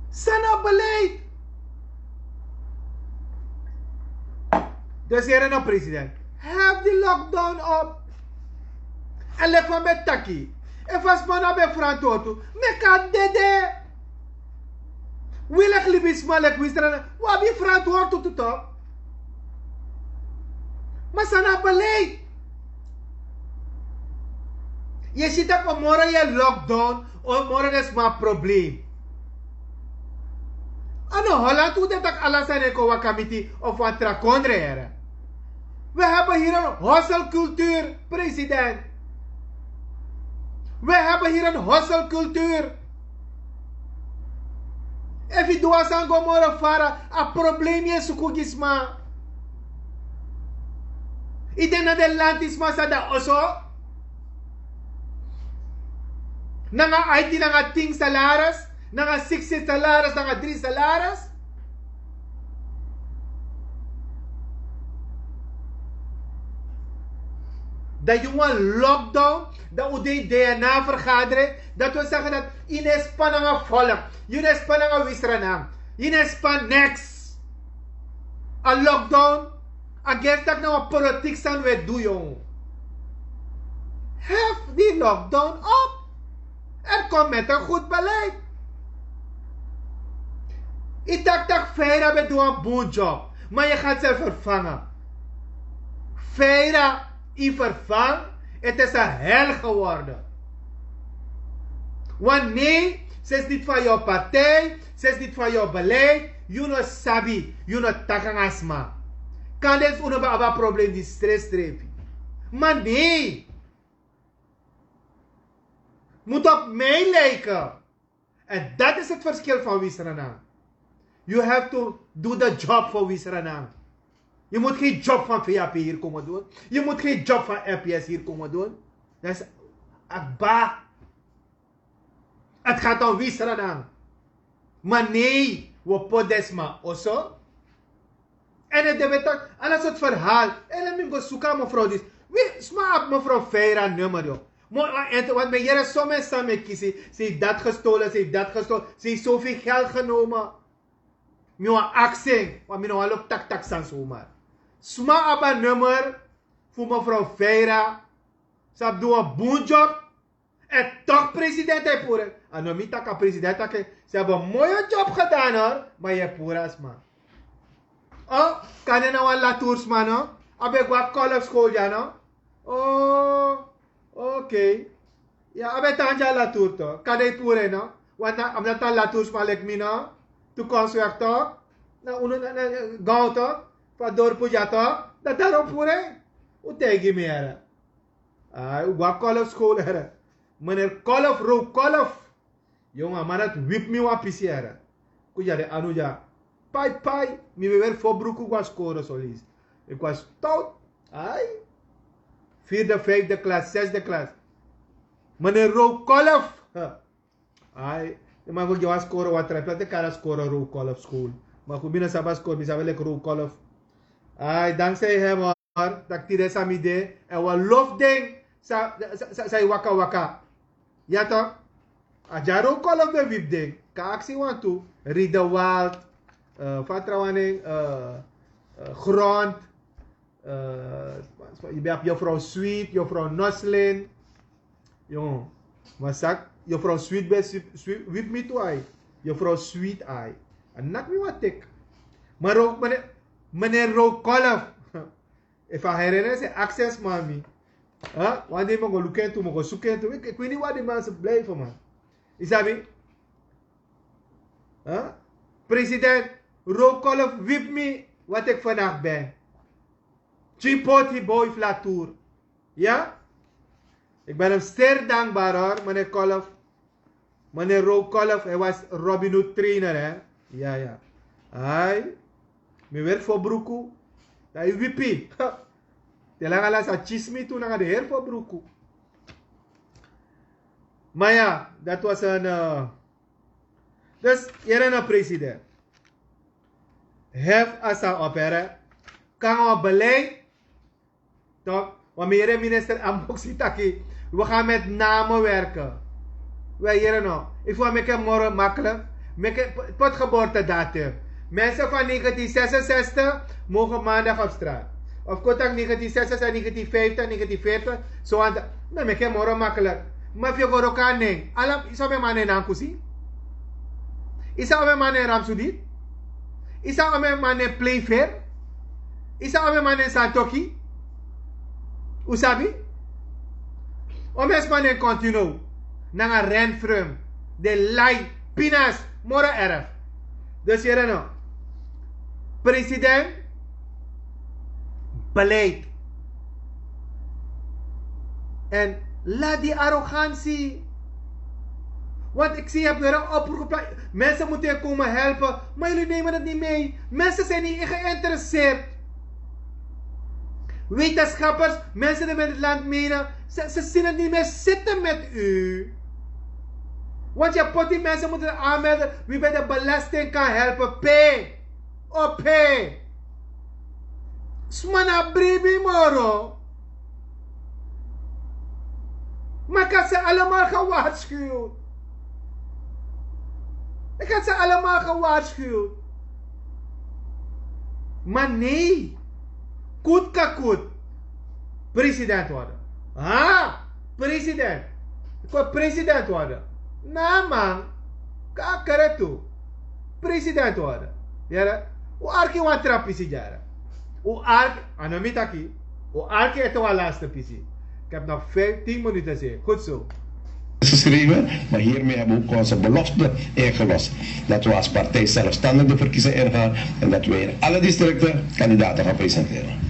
Sana beleid. Dus hier een president. Heb die lockdown op. En leg van met taki. En vast man op verantwoord. Me kan dede. Wil ik libisma lek wisran. Wat je verantwoord tot top. Maar sana beleid. Je ziet dat morgen je lockdown, of morgen is maar een probleem. Ano Holland hoe dat ik alles aan de wakamiti of wat trakondre. We hebben hier een hostelcultuur, president. We hebben hier een hostelcultuur. If je doet aan gomorra fara, een probleem is sukugisma. Ik denk dat de land is maar dat also. Nanga IT, nanga 10 salaris, nanga 60 salaris, nanga 3 salaris. Dat je een lockdown, dat we de DNA vergaderen, dat we zeggen dat in een spannende volk, in een spannende wisranang, in een spannende niks. Een lockdown, against dat nou politiek zijn we doen, jong. Hef die lockdown op. En kom met een goed beleid. Ik dacht dat Feira we doen een boel job, maar je gaat ze vervangen. Feira je vervangt, het is een hel geworden. Want nee, ze is niet van jouw partij, ze is niet van jouw beleid, je no sabi, je no takangasma. Kan dit een probleem die stress treffen? Maar nee. Moet op mij lijken. En dat is het verschil van Sranan. You have to do the job voor Sranan. Je moet geen job van VAP hier komen doen. Je moet geen job van RPS hier komen doen. Dat is akba. Het gaat om Sranan. Maar nee, we podesma also. En het debat, alles het verhaal. En laat me go zoeken mevrouw dit. Wie smaak mevrouw Feira nummer joh. Want mijn jaren sommige samen kiezen. Ze heeft dat gestolen, ze heeft dat gestolen. Ze heeft zoveel geld genomen. Mijn actie, want mijn al ook tak san zomaar. Sma op een nummer voor mevrouw Feira. Ze heeft een boon job. En toch president heeft voor het. En dan niet dat president heeft. Ze hebben een mooie job gedaan hoor. Maar je hebt voor het man. Oh, kan je nou een latours man hoor? Heb ik wat college school ja no? Oh. Oké. Ja, abe tanja latour to. Kan je pure no? Want na amna tan latours malek mi no. Tu conswerk to. Na uno na gaw to. Pa dorpu ja to. Dat daarom pure. U tegi me era. Ay, u wa college school era. Meneer Kolof, Ro Kolof. Jongen, maar dat wip me wat pisi era. Kujare anuja. Pai. Mi weer voor broek was scoren solis. Ik was stout. Ay. 4e, 5e klas, 6e klas. Meneer Rookkolf. Ay, maar ik was scoren wat trap. Ik kan scoren Rookkolf school. Maar ik ben sabas scoren, ik ben Rookkolf. Ay, dankzij hem hoor, dat ik die samide en wat lof ding, sa waka. Ja toch? Aja Rookkolf de wip ding. Ka actie want toe. Riedewald, Vatrawaning, grond. Je hebt juffrouw Sweet, juffrouw Noslin. Jong, maar zak, juffrouw Sweet wip me toe ai. Juffrouw Sweet ai. En nak me wat tik. Maar ook meneer Rookkolf. Even herinneren, ze access mami. Want die mogen lukken toe, mogen zoeken toe. Ik weet niet waar die mensen blijven man. Isabi? President Rookkolf wip me wat ik vandaag ben. Chipoti boy flatour. Ja? Ik ben hem zeer dankbaar hoor, meneer Kolf. Meneer Rookkolf, hij was Robin Hood trainer hè. Ja. Hij. Me werk voor broeku. Dat is wippie. Telangala sa chismi toen naar de heer voor broeku. Maar ja, dat was een... Dus, hier is een president. Hef asa opera. Kan we beleid. Toch? Want meneer minister Amboksitaki, we gaan met namen werken. Wij hier nog. Ik vond het morgen makkelijk. Potgeboortedatum. Mensen van 1966 mogen maandag op straat. Of kotak 1966, 1950, 1940. Zo aan de... Maar ik morgen makkelijk. Maar if je gaat elkaar neemt. Alam, is dat mijn man in Ankusi? Is dat mijn man in Ramsudit? Is dat mijn man in Playfair? Is dat mijn man in Santoki? Usabi? O mes manen continu. Nanga renfrum. De lijn. Pinas. Mora erf. Dus hier nou. President. Beleid. En laat die arrogantie. Want ik zie, je hebt weer een oproep. Mensen moeten je komen helpen. Maar jullie nemen het niet mee. Mensen zijn niet geïnteresseerd. Wetenschappers, mensen die met het land menen. Ze zien het niet meer zitten met u. Want je pot die mensen moeten aanmelden. Wie bij de belasting kan helpen. Pay. Oh, pay. Smana bribi moro. Maar ik had ze allemaal gewaarschuwd. Ik had ze allemaal gewaarschuwd. Maar nee. Kut kakut. President worden. Ah, president. Ik wil president worden. Nou man. Kakere toe. President worden. Ja, hoe arki wan trapisi jara. Hoe arki, anomitaki. Hoe arki het wel laatste pisi. Ik heb nog 10 minuten zeggen. Goed zo. Geschreven, maar hiermee hebben we ook onze belofte ingelost. Dat we als partij zelfstandig de verkiezingen ingaan en dat we in alle districten kandidaten gaan presenteren.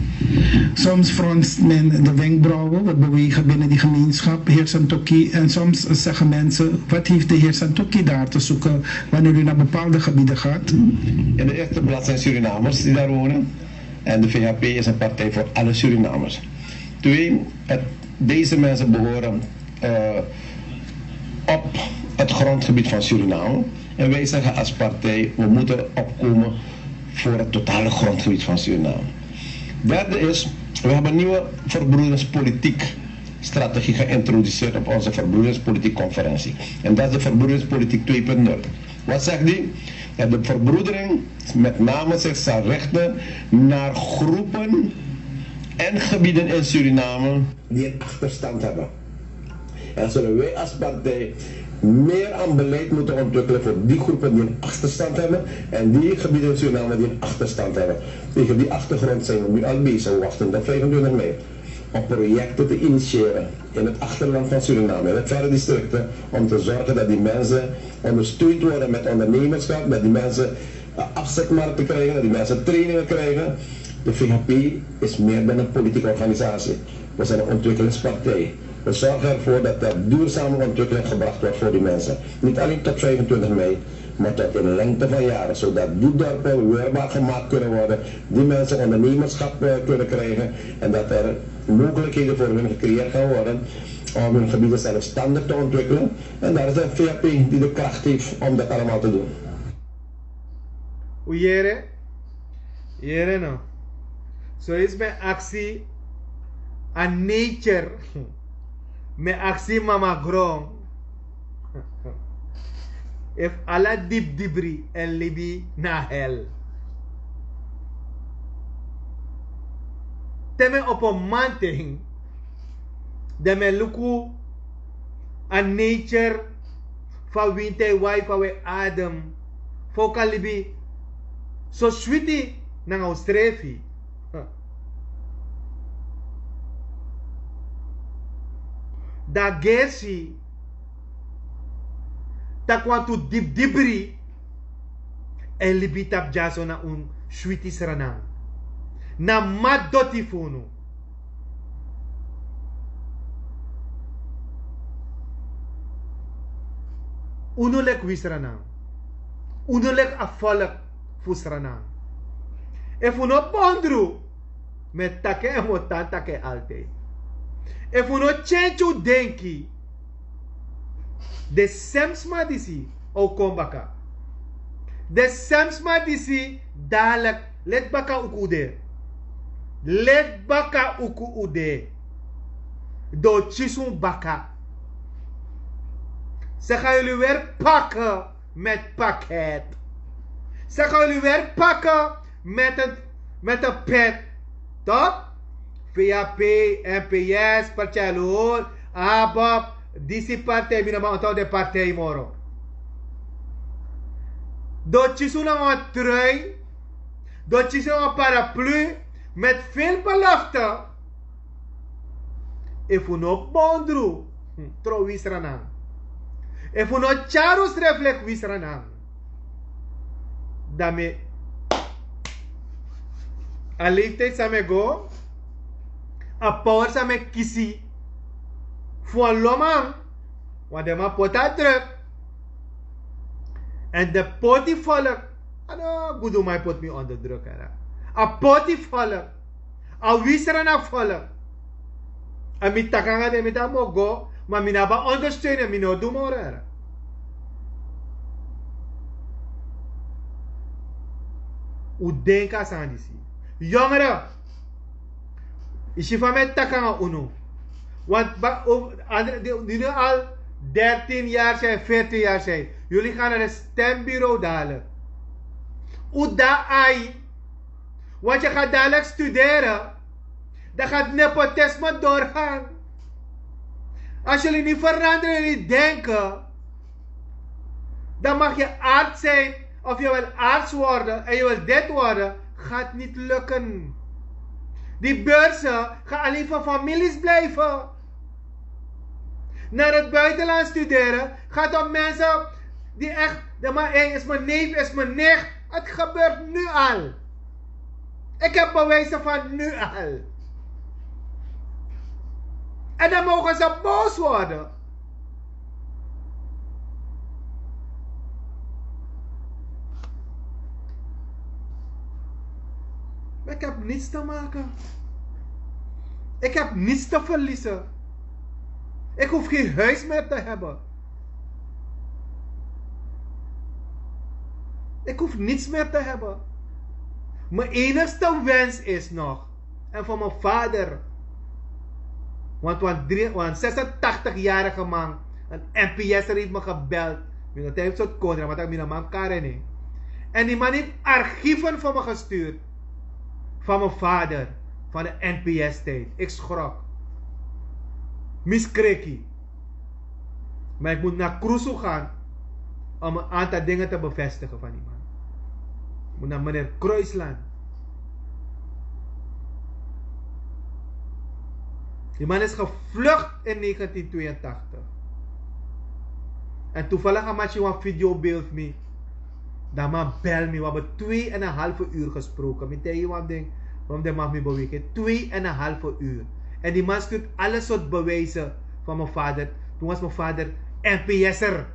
Soms fronst men de wenkbrauwen, wat bewegen binnen die gemeenschap, heer Santoki. En soms zeggen mensen, wat heeft de heer Santoki daar te zoeken wanneer u naar bepaalde gebieden gaat? In de eerste plaats zijn Surinamers die daar wonen. En de VHP is een partij voor alle Surinamers. 2, deze mensen behoren op het grondgebied van Suriname. En wij zeggen als partij, we moeten opkomen voor het totale grondgebied van Suriname. Derde is, we hebben een nieuwe verbroederingspolitiek strategie geïntroduceerd op onze verbroederingspolitiek conferentie. En dat is de verbroederingspolitiek 2.0. Wat zegt die? Ja, de verbroedering met name zich zal richten naar groepen en gebieden in Suriname die een achterstand hebben. En zullen wij als partij meer aan beleid moeten ontwikkelen voor die groepen die een achterstand hebben en die gebieden in Suriname die een achterstand hebben. Tegen die achtergrond zijn we nu al bezig, wachten tot 25 mei, om projecten te initiëren in het achterland van Suriname, in het verre districten, om te zorgen dat die mensen ondersteund worden met ondernemerschap, dat die mensen afzetmarkten krijgen, dat die mensen trainingen krijgen. De VHP is meer dan een politieke organisatie. We zijn een ontwikkelingspartij. We zorgen ervoor dat er duurzame ontwikkeling gebracht wordt voor die mensen. Niet alleen tot 25 mei, maar tot in lengte van jaren. Zodat die dorpen weerbaar gemaakt kunnen worden, die mensen ondernemerschap kunnen krijgen en dat er mogelijkheden voor hun gecreëerd gaan worden om hun gebieden zelfstandig te ontwikkelen. En daar is de VHP die de kracht heeft om dat allemaal te doen. Hoe jere? Jere nou. Zo is mijn actie aan nature. Mijn actie mama grong. If alla dip dibri en libi na hel. Teme op een manting. De me luku aan nature. Van winter wai van we adem. Foka libi. So sweetie nang Australië. Da gersi ta kwantu dip dibri en libi tap jaso na un sweetie Sranan na mat doti funu uno lek wi Sranan uno lek afvalk fu Sranan if uno bondru met take en motan take altijd. If we no change u denki, de semsma disi o kombaka. De semsma disi dalek let baka ukude. Let baka ukude. Do chisum baka. Ze gaan jullie weer pakken met pakket. Ze gaan jullie weer pakken met een pet. Toch? VHP, NPS, Partijloor, ABAP, DC partij, minima de partij moro. Dat je een trui, dat je een paraplu met veel belofte. If we no bondru, Tro wie Sranan. En voor no charus reflect wie Sranan. Dame. A leeftijd sa me go. A power sa me kisi. Voor een lomang. Want de ma pota druk. En de poti volk. Ano, gudu mij pot me onder druk. A poti volk. A wie Sranan volk. En mi takanga de mi ta mo go. Maar mi na ba ondersteunen. Mi no do more. U denka aan die zie. Jongeren. Is je van mij takanga uno. Want die nu al 13 jaar zijn, 14 jaar zijn. Jullie gaan naar het stembureau dadelijk. U da ai. Want je gaat dadelijk studeren. Dan gaat nepotisme doorgaan. Als jullie niet veranderen en niet denken. Dan mag je arts zijn. Of je wil arts worden. En je wil dit worden. Gaat niet lukken. Die beurzen gaan alleen van families blijven. Naar het buitenland studeren. Gaat om mensen die echt. Is mijn neef, is mijn nicht. Het gebeurt nu al. Ik heb bewijzen van nu al. En dan mogen ze boos worden. Maar ik heb niets te maken. Ik heb niets te verliezen. Ik hoef geen huis meer te hebben. Ik hoef niets meer te hebben. Mijn enigste wens is nog. En voor mijn vader. Want een 86-jarige man. Een NPS'er heeft me gebeld. Hij heeft zo'n kontra. Want ik ben een man Karen. En die man heeft archieven voor me gestuurd. Van mijn vader. Van de NPS-tijd. Ik schrok. Miskreki. Maar ik moet naar Crusoe gaan. Om een aantal dingen te bevestigen van die man. Ik moet naar meneer Kruisland. Die man is gevlucht in 1982. En toevallig had je een videobeeld mee. Dat man bel me. We hebben 2,5 uur gesproken. Ik zeg je wat ding. Waarom die mag me bewegen. 2,5 uur. En die man stuurt alle soort bewijzen van mijn vader. Toen was mijn vader NPS'er.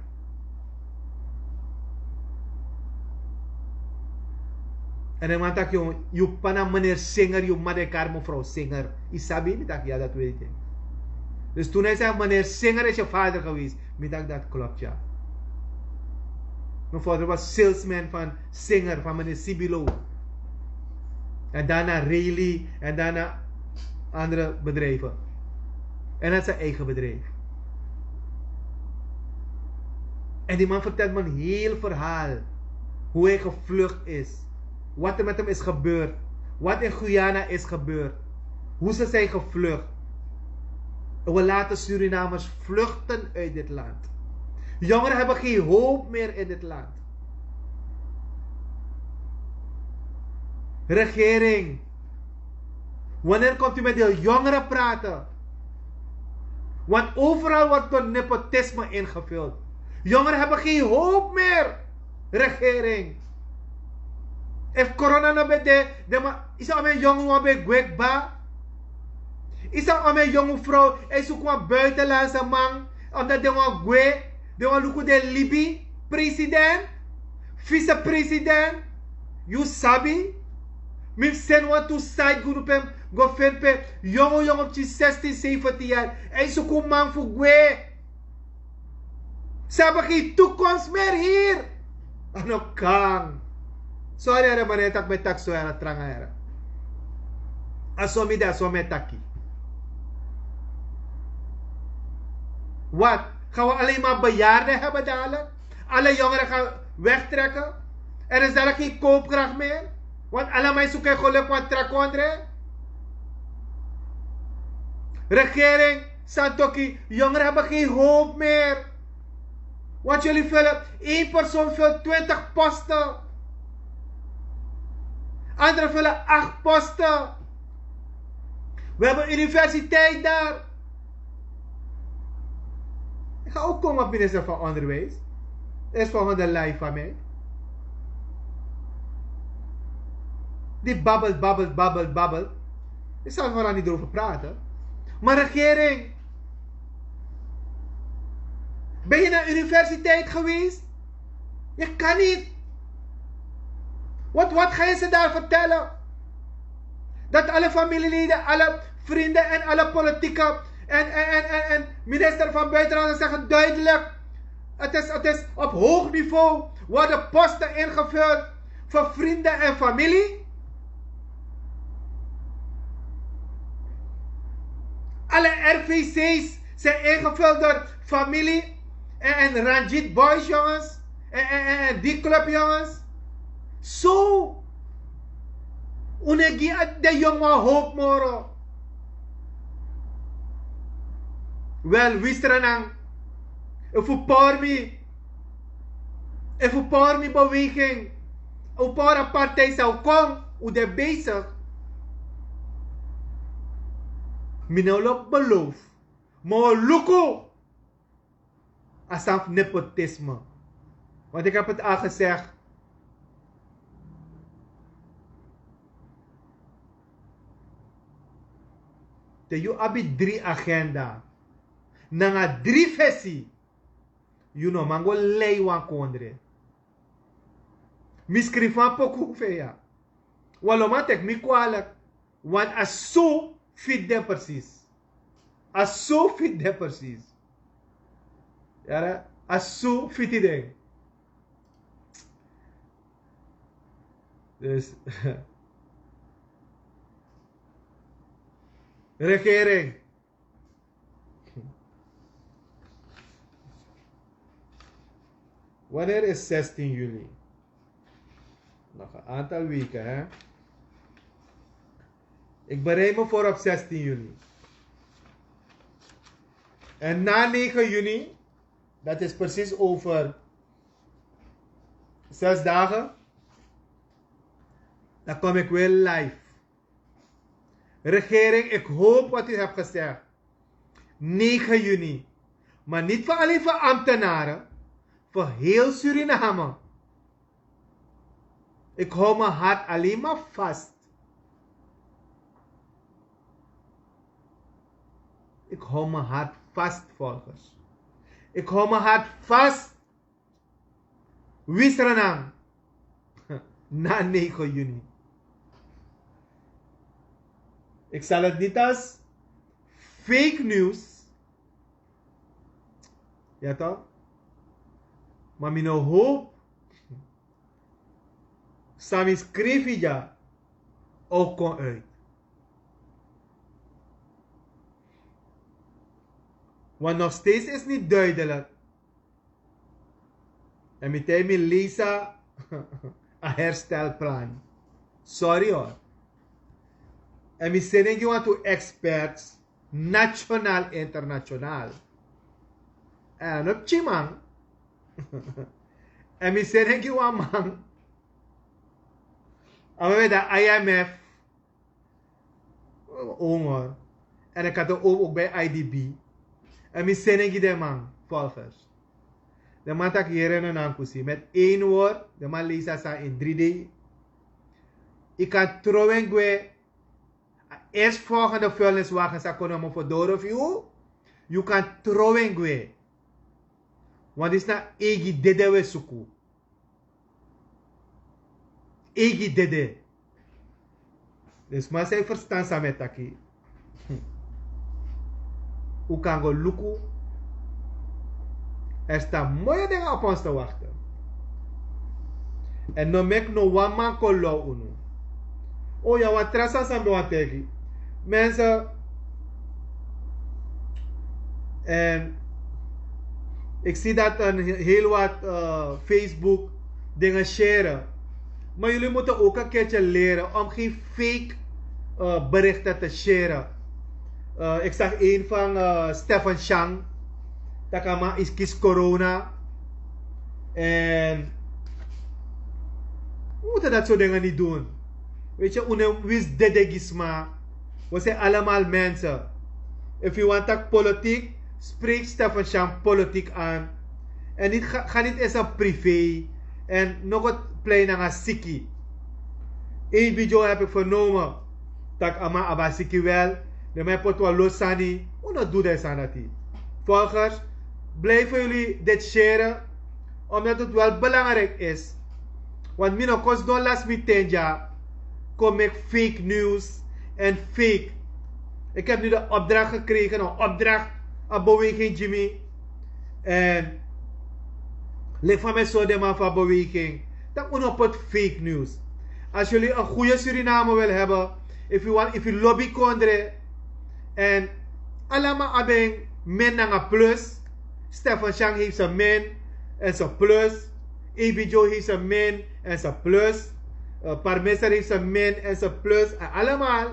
En dan man tak je pana meneer Singer, je madekar mevrouw Singer. Isabi, ik dacht ja dat weet ik. Dus toen hij zei meneer Singer is je vader geweest. Ik dacht dat klopt ja. Mijn vader was salesman van Singer, van meneer Sibilo. En daarna Rayleigh en daarna andere bedrijven. En dat is zijn eigen bedrijf. En die man vertelt me een heel verhaal. Hoe hij gevlucht is. Wat er met hem is gebeurd. Wat in Guyana is gebeurd. Hoe ze zijn gevlucht. En we laten Surinamers vluchten uit dit land. Jongeren hebben geen hoop meer in dit land. Regering. Wanneer komt u met de jongeren praten? Want overal wordt door nepotisme ingevuld. Jongeren hebben geen hoop meer. Regering. If corona no bede, is er een jongen bij Gwekba? Is er een jonge vrouw, hij zoekt een buitenlandse man, omdat de wan Gwe, de wan luku de Libi, president, vice-president, you sabi? Min sen wan to side groepen, go verpe, jongen op 16, 17 jaar, hij zoekt een man voor Gwe. Ze hebben geen toekomst meer hier. Ano kang. Sorry ara manetak met tak so ara tranga era. Asomi da so metaki. Wat? Gaan we alleen maar bejaarden hebben dadelijk? Alle jongeren gaan wegtrekken? Er is dadelijk geen koopkracht meer? Want allemaal zoeken geluk wat trakondre? Regering, Santoki, jongeren hebben geen hoop meer. Want jullie vullen, 1 persoon vult 20 posten. Anderen vullen 8 posten. We hebben universiteit daar. Ik ga ook komen op minister van Onderwijs. Dat is volgende live van mij. Die babbelt. Ik zal er niet over praten. Maar regering, ben je naar de universiteit geweest? Je kan niet. Wat ga je ze daar vertellen? Dat alle familieleden, alle vrienden en alle politieke en minister van Buitenlandse zeggen duidelijk. Het is op hoog niveau worden posten ingevuld voor vrienden en familie. Alle RVC's zijn ingevuld door familie en Ranjit Boys jongens en die club jongens. Zo. Unegi de jongen hoop moro. Wel, Sranan. If voor me beweging. Een paar partij zou komen. Hoe de bezig. Minolop beloof. Maar luko. Asaf nepotisme. Want ik heb het al gezegd. De you abi 3 agenda. Nanga 3 versie. You know mango lei wan kondre. Miskrifan poku feya. Waloma tek mi kwalijk. Want as zo fit dem precies. As zo fit dem precies. Ja, as zo fit die ding. Dus regering. Wanneer is 16 juli? Nog een aantal weken, hè? Ik bereid me voor op 16 juli. En na 9 juni, dat is precies over 6 dagen, dan kom ik weer live. Regering, ik hoop wat u hebt gezegd. 9 juni. Maar niet voor alleen voor ambtenaren. Voor heel Suriname. Ik hou mijn hart alleen maar vast. Ik hou mijn hart vast, volgers. Ik hou mijn hart vast. Sranan. Na 9 juni. Ik zal het niet als fake news. Ja toch? Maar ik hoop. Sami Skrivija ook kon uit. Want nog steeds is niet duidelijk. En meteen me Lisa een herstelplan. Sorry hoor. En we sending you to experts, nationaal, internationaal. En op Chimang. En we sending you a man. En we weten de IMF. Honger. En ik had het ook bij IDB. En we sending you de man, volgers. De man tak hier en een kusi. Met 1 woord, de man Lisa sa in 3D. Ik kan trouwen gwe. Eerst volgende vuilniswagen zou komen voor door of you. You kan trouwen gwe. Want is na egi dede we suku. Egi dede. Dus maar zij verstaan samen taki. U kan go luku. Er staan mooie dingen op ons te wachten. En no mek no one man kollo unu. Oh ja, wat trasa sambe wat tegi. Mensen. En ik zie dat heel wat Facebook dingen sharen. Maar jullie moeten ook een keertje leren om geen fake berichten te sharen. Ik zag een van Stefan Chang. Dat kan maar is kies corona. En we moeten dat soort dingen niet doen. Weet je, wie dedegisma. We zijn allemaal mensen. If you want to politiek, spreekt Stefan Sham politiek aan. En ga niet eens een privé. En nog het plein aan een siki. Eén video heb ik vernomen. Dat ama abasiki wel. De mij pot wel losani. Hoe doe dat sanati? Volgers, blijven jullie dit sharen. Omdat het wel belangrijk is. Want mino kost don last me tenja. Kom ik fake news en fake. Ik heb nu de opdracht gekregen. Een opdracht aan beweging Jimmy. En leg van mij zo de man van beweging. Dat moet op het fake news. Als jullie een goede Suriname willen hebben. If you lobby kondre. En allemaal hebben men naar een plus. Stefan Shang heeft zijn min en zijn plus. Ebijo heeft zijn min en zijn plus. Parmeser heeft zijn min en zijn plus. Allemaal.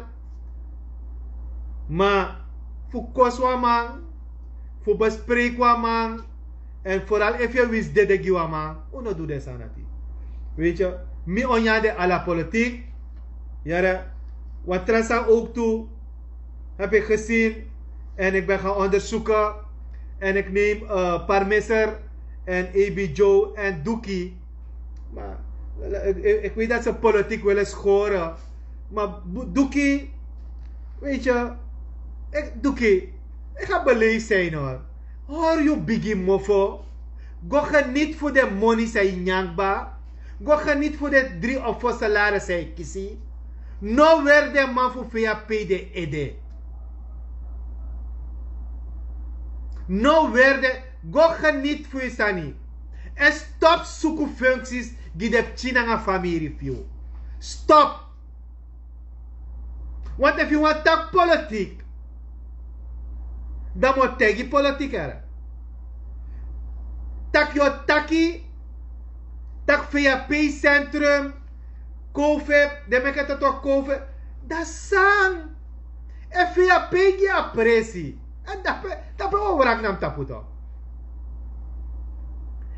Maar voor koswa man. Voor bespreekwa man. En vooral if je wist dedegiwa man. Hoe doe dat sanati? Weet je. Mi onjade à la politiek. Jare. Wat Trasa ook toe. Heb ik gezien. En ik ben gaan onderzoeken. En ik neem Parmeser en AB Joe en Doekie. Maar ik weet dat ze politiek willen scoren. Maar Doekie, weet je, Doekie, ik ga beleefd zijn hoor. Hoor je biggie moffo? Go geniet voor de money say nyangba. Go geniet voor de 3 of 4 salaris say kisi. No weer de man voor VAP de ede. No weer go geniet voor je sani. En stop zoeken functies die de China en familie view. Stop. Want if you want talk politiek, dan moet tegen politiek hebben. Tak je taki, tak VAP centrum, COVID, de meke het toch COVID. Dat sang. En VAP die appressie. En dat ben overak nam taputo.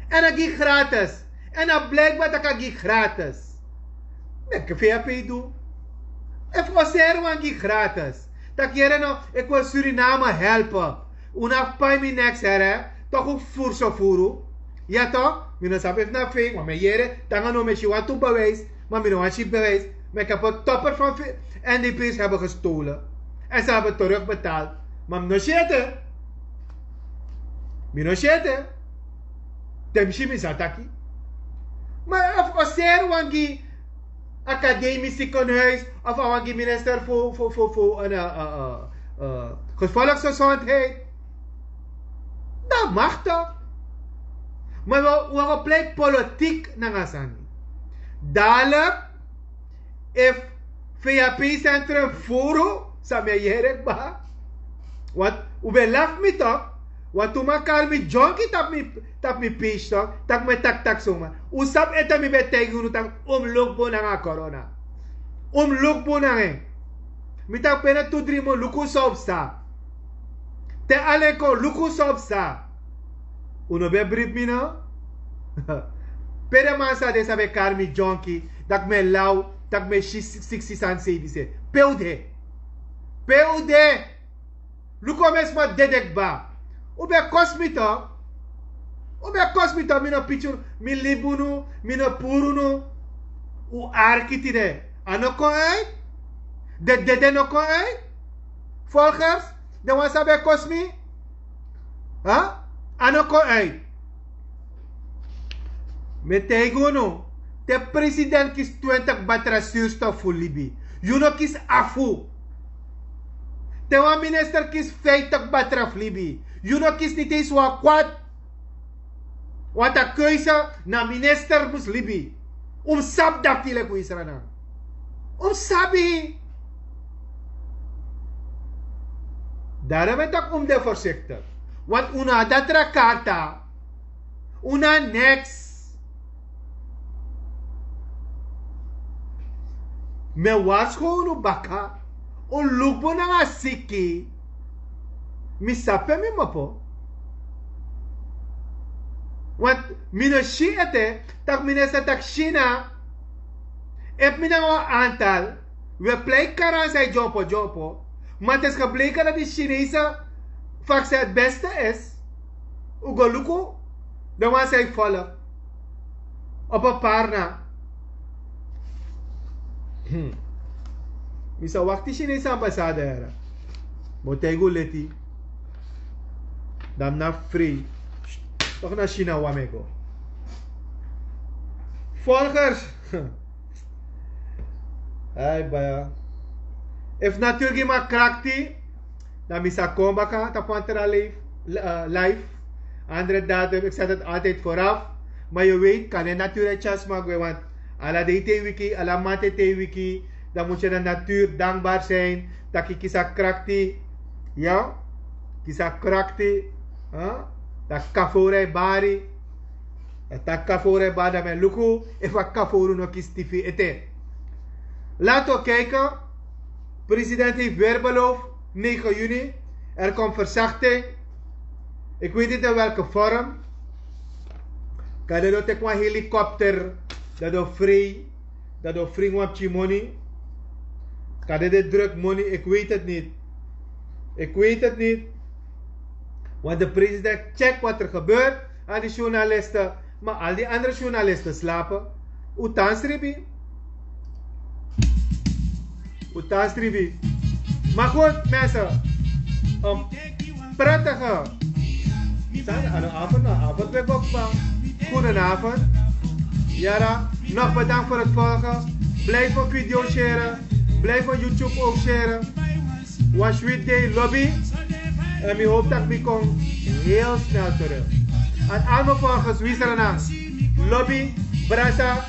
En dat gaat gratis. En dat blijkbaar dat gaat gratis. Ik VAP doe. En voor zeer want gaat gratis. Dat jere nou, ik wil Suriname helpen. Una pay mi next here, toch ook voor zo voeren. Ja toch? Mina sap even naar fake, maar mijn jere, dan gaan we met je wat toe bewijs. Maar mina wat je bewijs. Maar ik heb een topper van NDP's hebben gestolen. En ze hebben terugbetaald. Maar no shete. Mi no shete. Temshi mi sataki. Maar of zeer wangi academisch ziekenhuis of wangi minister voor volksgezondheid. Dat mag toch? Maar we blijven politiek naar gaan. Dadelijk, if VAP centrum voeren, samen je ba. Want we laf me toch? Want toen elkaar met jonkie tap me page toch? Tak me tak zomaar. U sap eta me betegen tak lookbo na corona. Lookbo na hen. Mi tak pena 2-3 mo luku sobsta. Te aleko luku sobsta. Uno be brief me no? Pere mansa de sabe karmi jonkie. Tak me lau, tak me 60 san se. Peude. Luko mes ma dedek ba. Ube kosmito. Mina picture. Mi libunu. Mina purunu. U arkitide. Anoko ay? De dede noko ay? Volgers? De wan sabe kosmi? Ha? Anoko ay? Metegono. De president kies 20 batra zuurstof voor Libië. Juno kies afu. De minister kies 50 batra Libië. Juno kies niet eens wat kwad. Want de keuze naar minister moest Libië. Sab dat file ku Sranan. Sabi. Daarom ben ik de voorzichtig. Want una datra karta. Una next. Me waarschuwen op baka. Lukbo na nga siki. Mi sape mi mapo. Want mino shi ete. Tak mine sa tak China. Ep mina nga aantal. We play karan say jompo. Maar het is gebleken dat de Chinese vaak het beste is, Ugoluku, dan was hij volk. Op een paar na. Misa wakti Chinese ambassade era. Motego leti. Dan na free. Toch naar China wamego. Volgers. Ay baya. If natuurlijk maar krakti, dan misa kombaka tapantera live. Andere datum, ik zet het altijd vooraf. Maar je weet, kan je natuurlijk chas maken, want ala de wiki, ala mate wiki, dan moet je de natuur dankbaar zijn. Dat je kisa krakti, ja, kisa krakti, dat kafore bari, dat kafore bada met luku, en wat kafore nog is tv eten. Laten we kijken. President heeft weer beloofd, 9 juni, er komt verzachting. Ik weet niet in welke vorm. Kan je dat een helikopter, dat is vrij, dat is vrij op money. Kan je dit druk money? Ik weet het niet. Ik weet het niet. Want de president checkt wat er gebeurt aan die journalisten. Maar al die andere journalisten slapen. Utansribi. Utansribi. Maar goed mensen. Een prettige. Aan de avond ben ik ook van. Goedenavond. Jara, nog bedankt voor het volgen. Blijf een video sharen. Blijf op YouTube ook sharen. Was with day lobby. En ik hoop dat ik kom heel snel terug. En al mijn volgers, wie is er aan? Lobby, Brasa.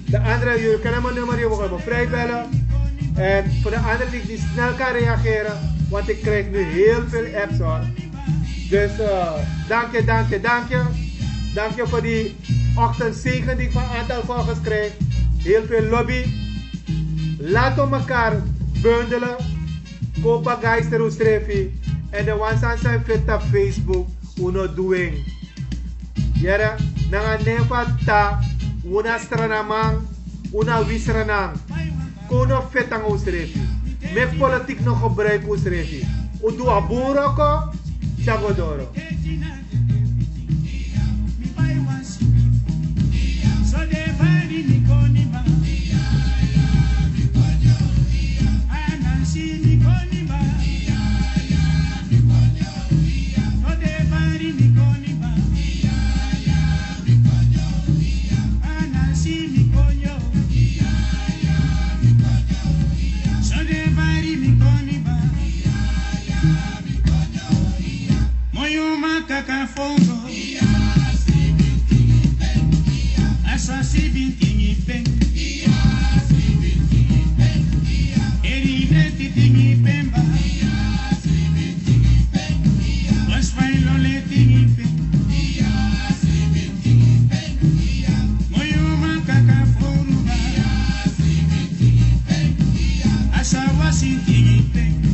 De andere, jullie kennen mijn nummer, je mag me vrij bellen. En voor de anderen die snel kan reageren. Want ik krijg nu heel veel apps hoor. Dus dank je. Dank je voor die ochtendzegen die ik van een aantal volgers krijg. Heel veel lobby. Laten we elkaar bundelen. Kopa guys ter Strefi. En de ones zijn fit op Facebook. Uno doing. Jere, nanga nefa ta. Una stranamang. Una wisranang. Kono fit aan Strefi. Met politiek nog gebruik Strefi. Udu aburoko. Chagodoro. Asa wasi tingi peng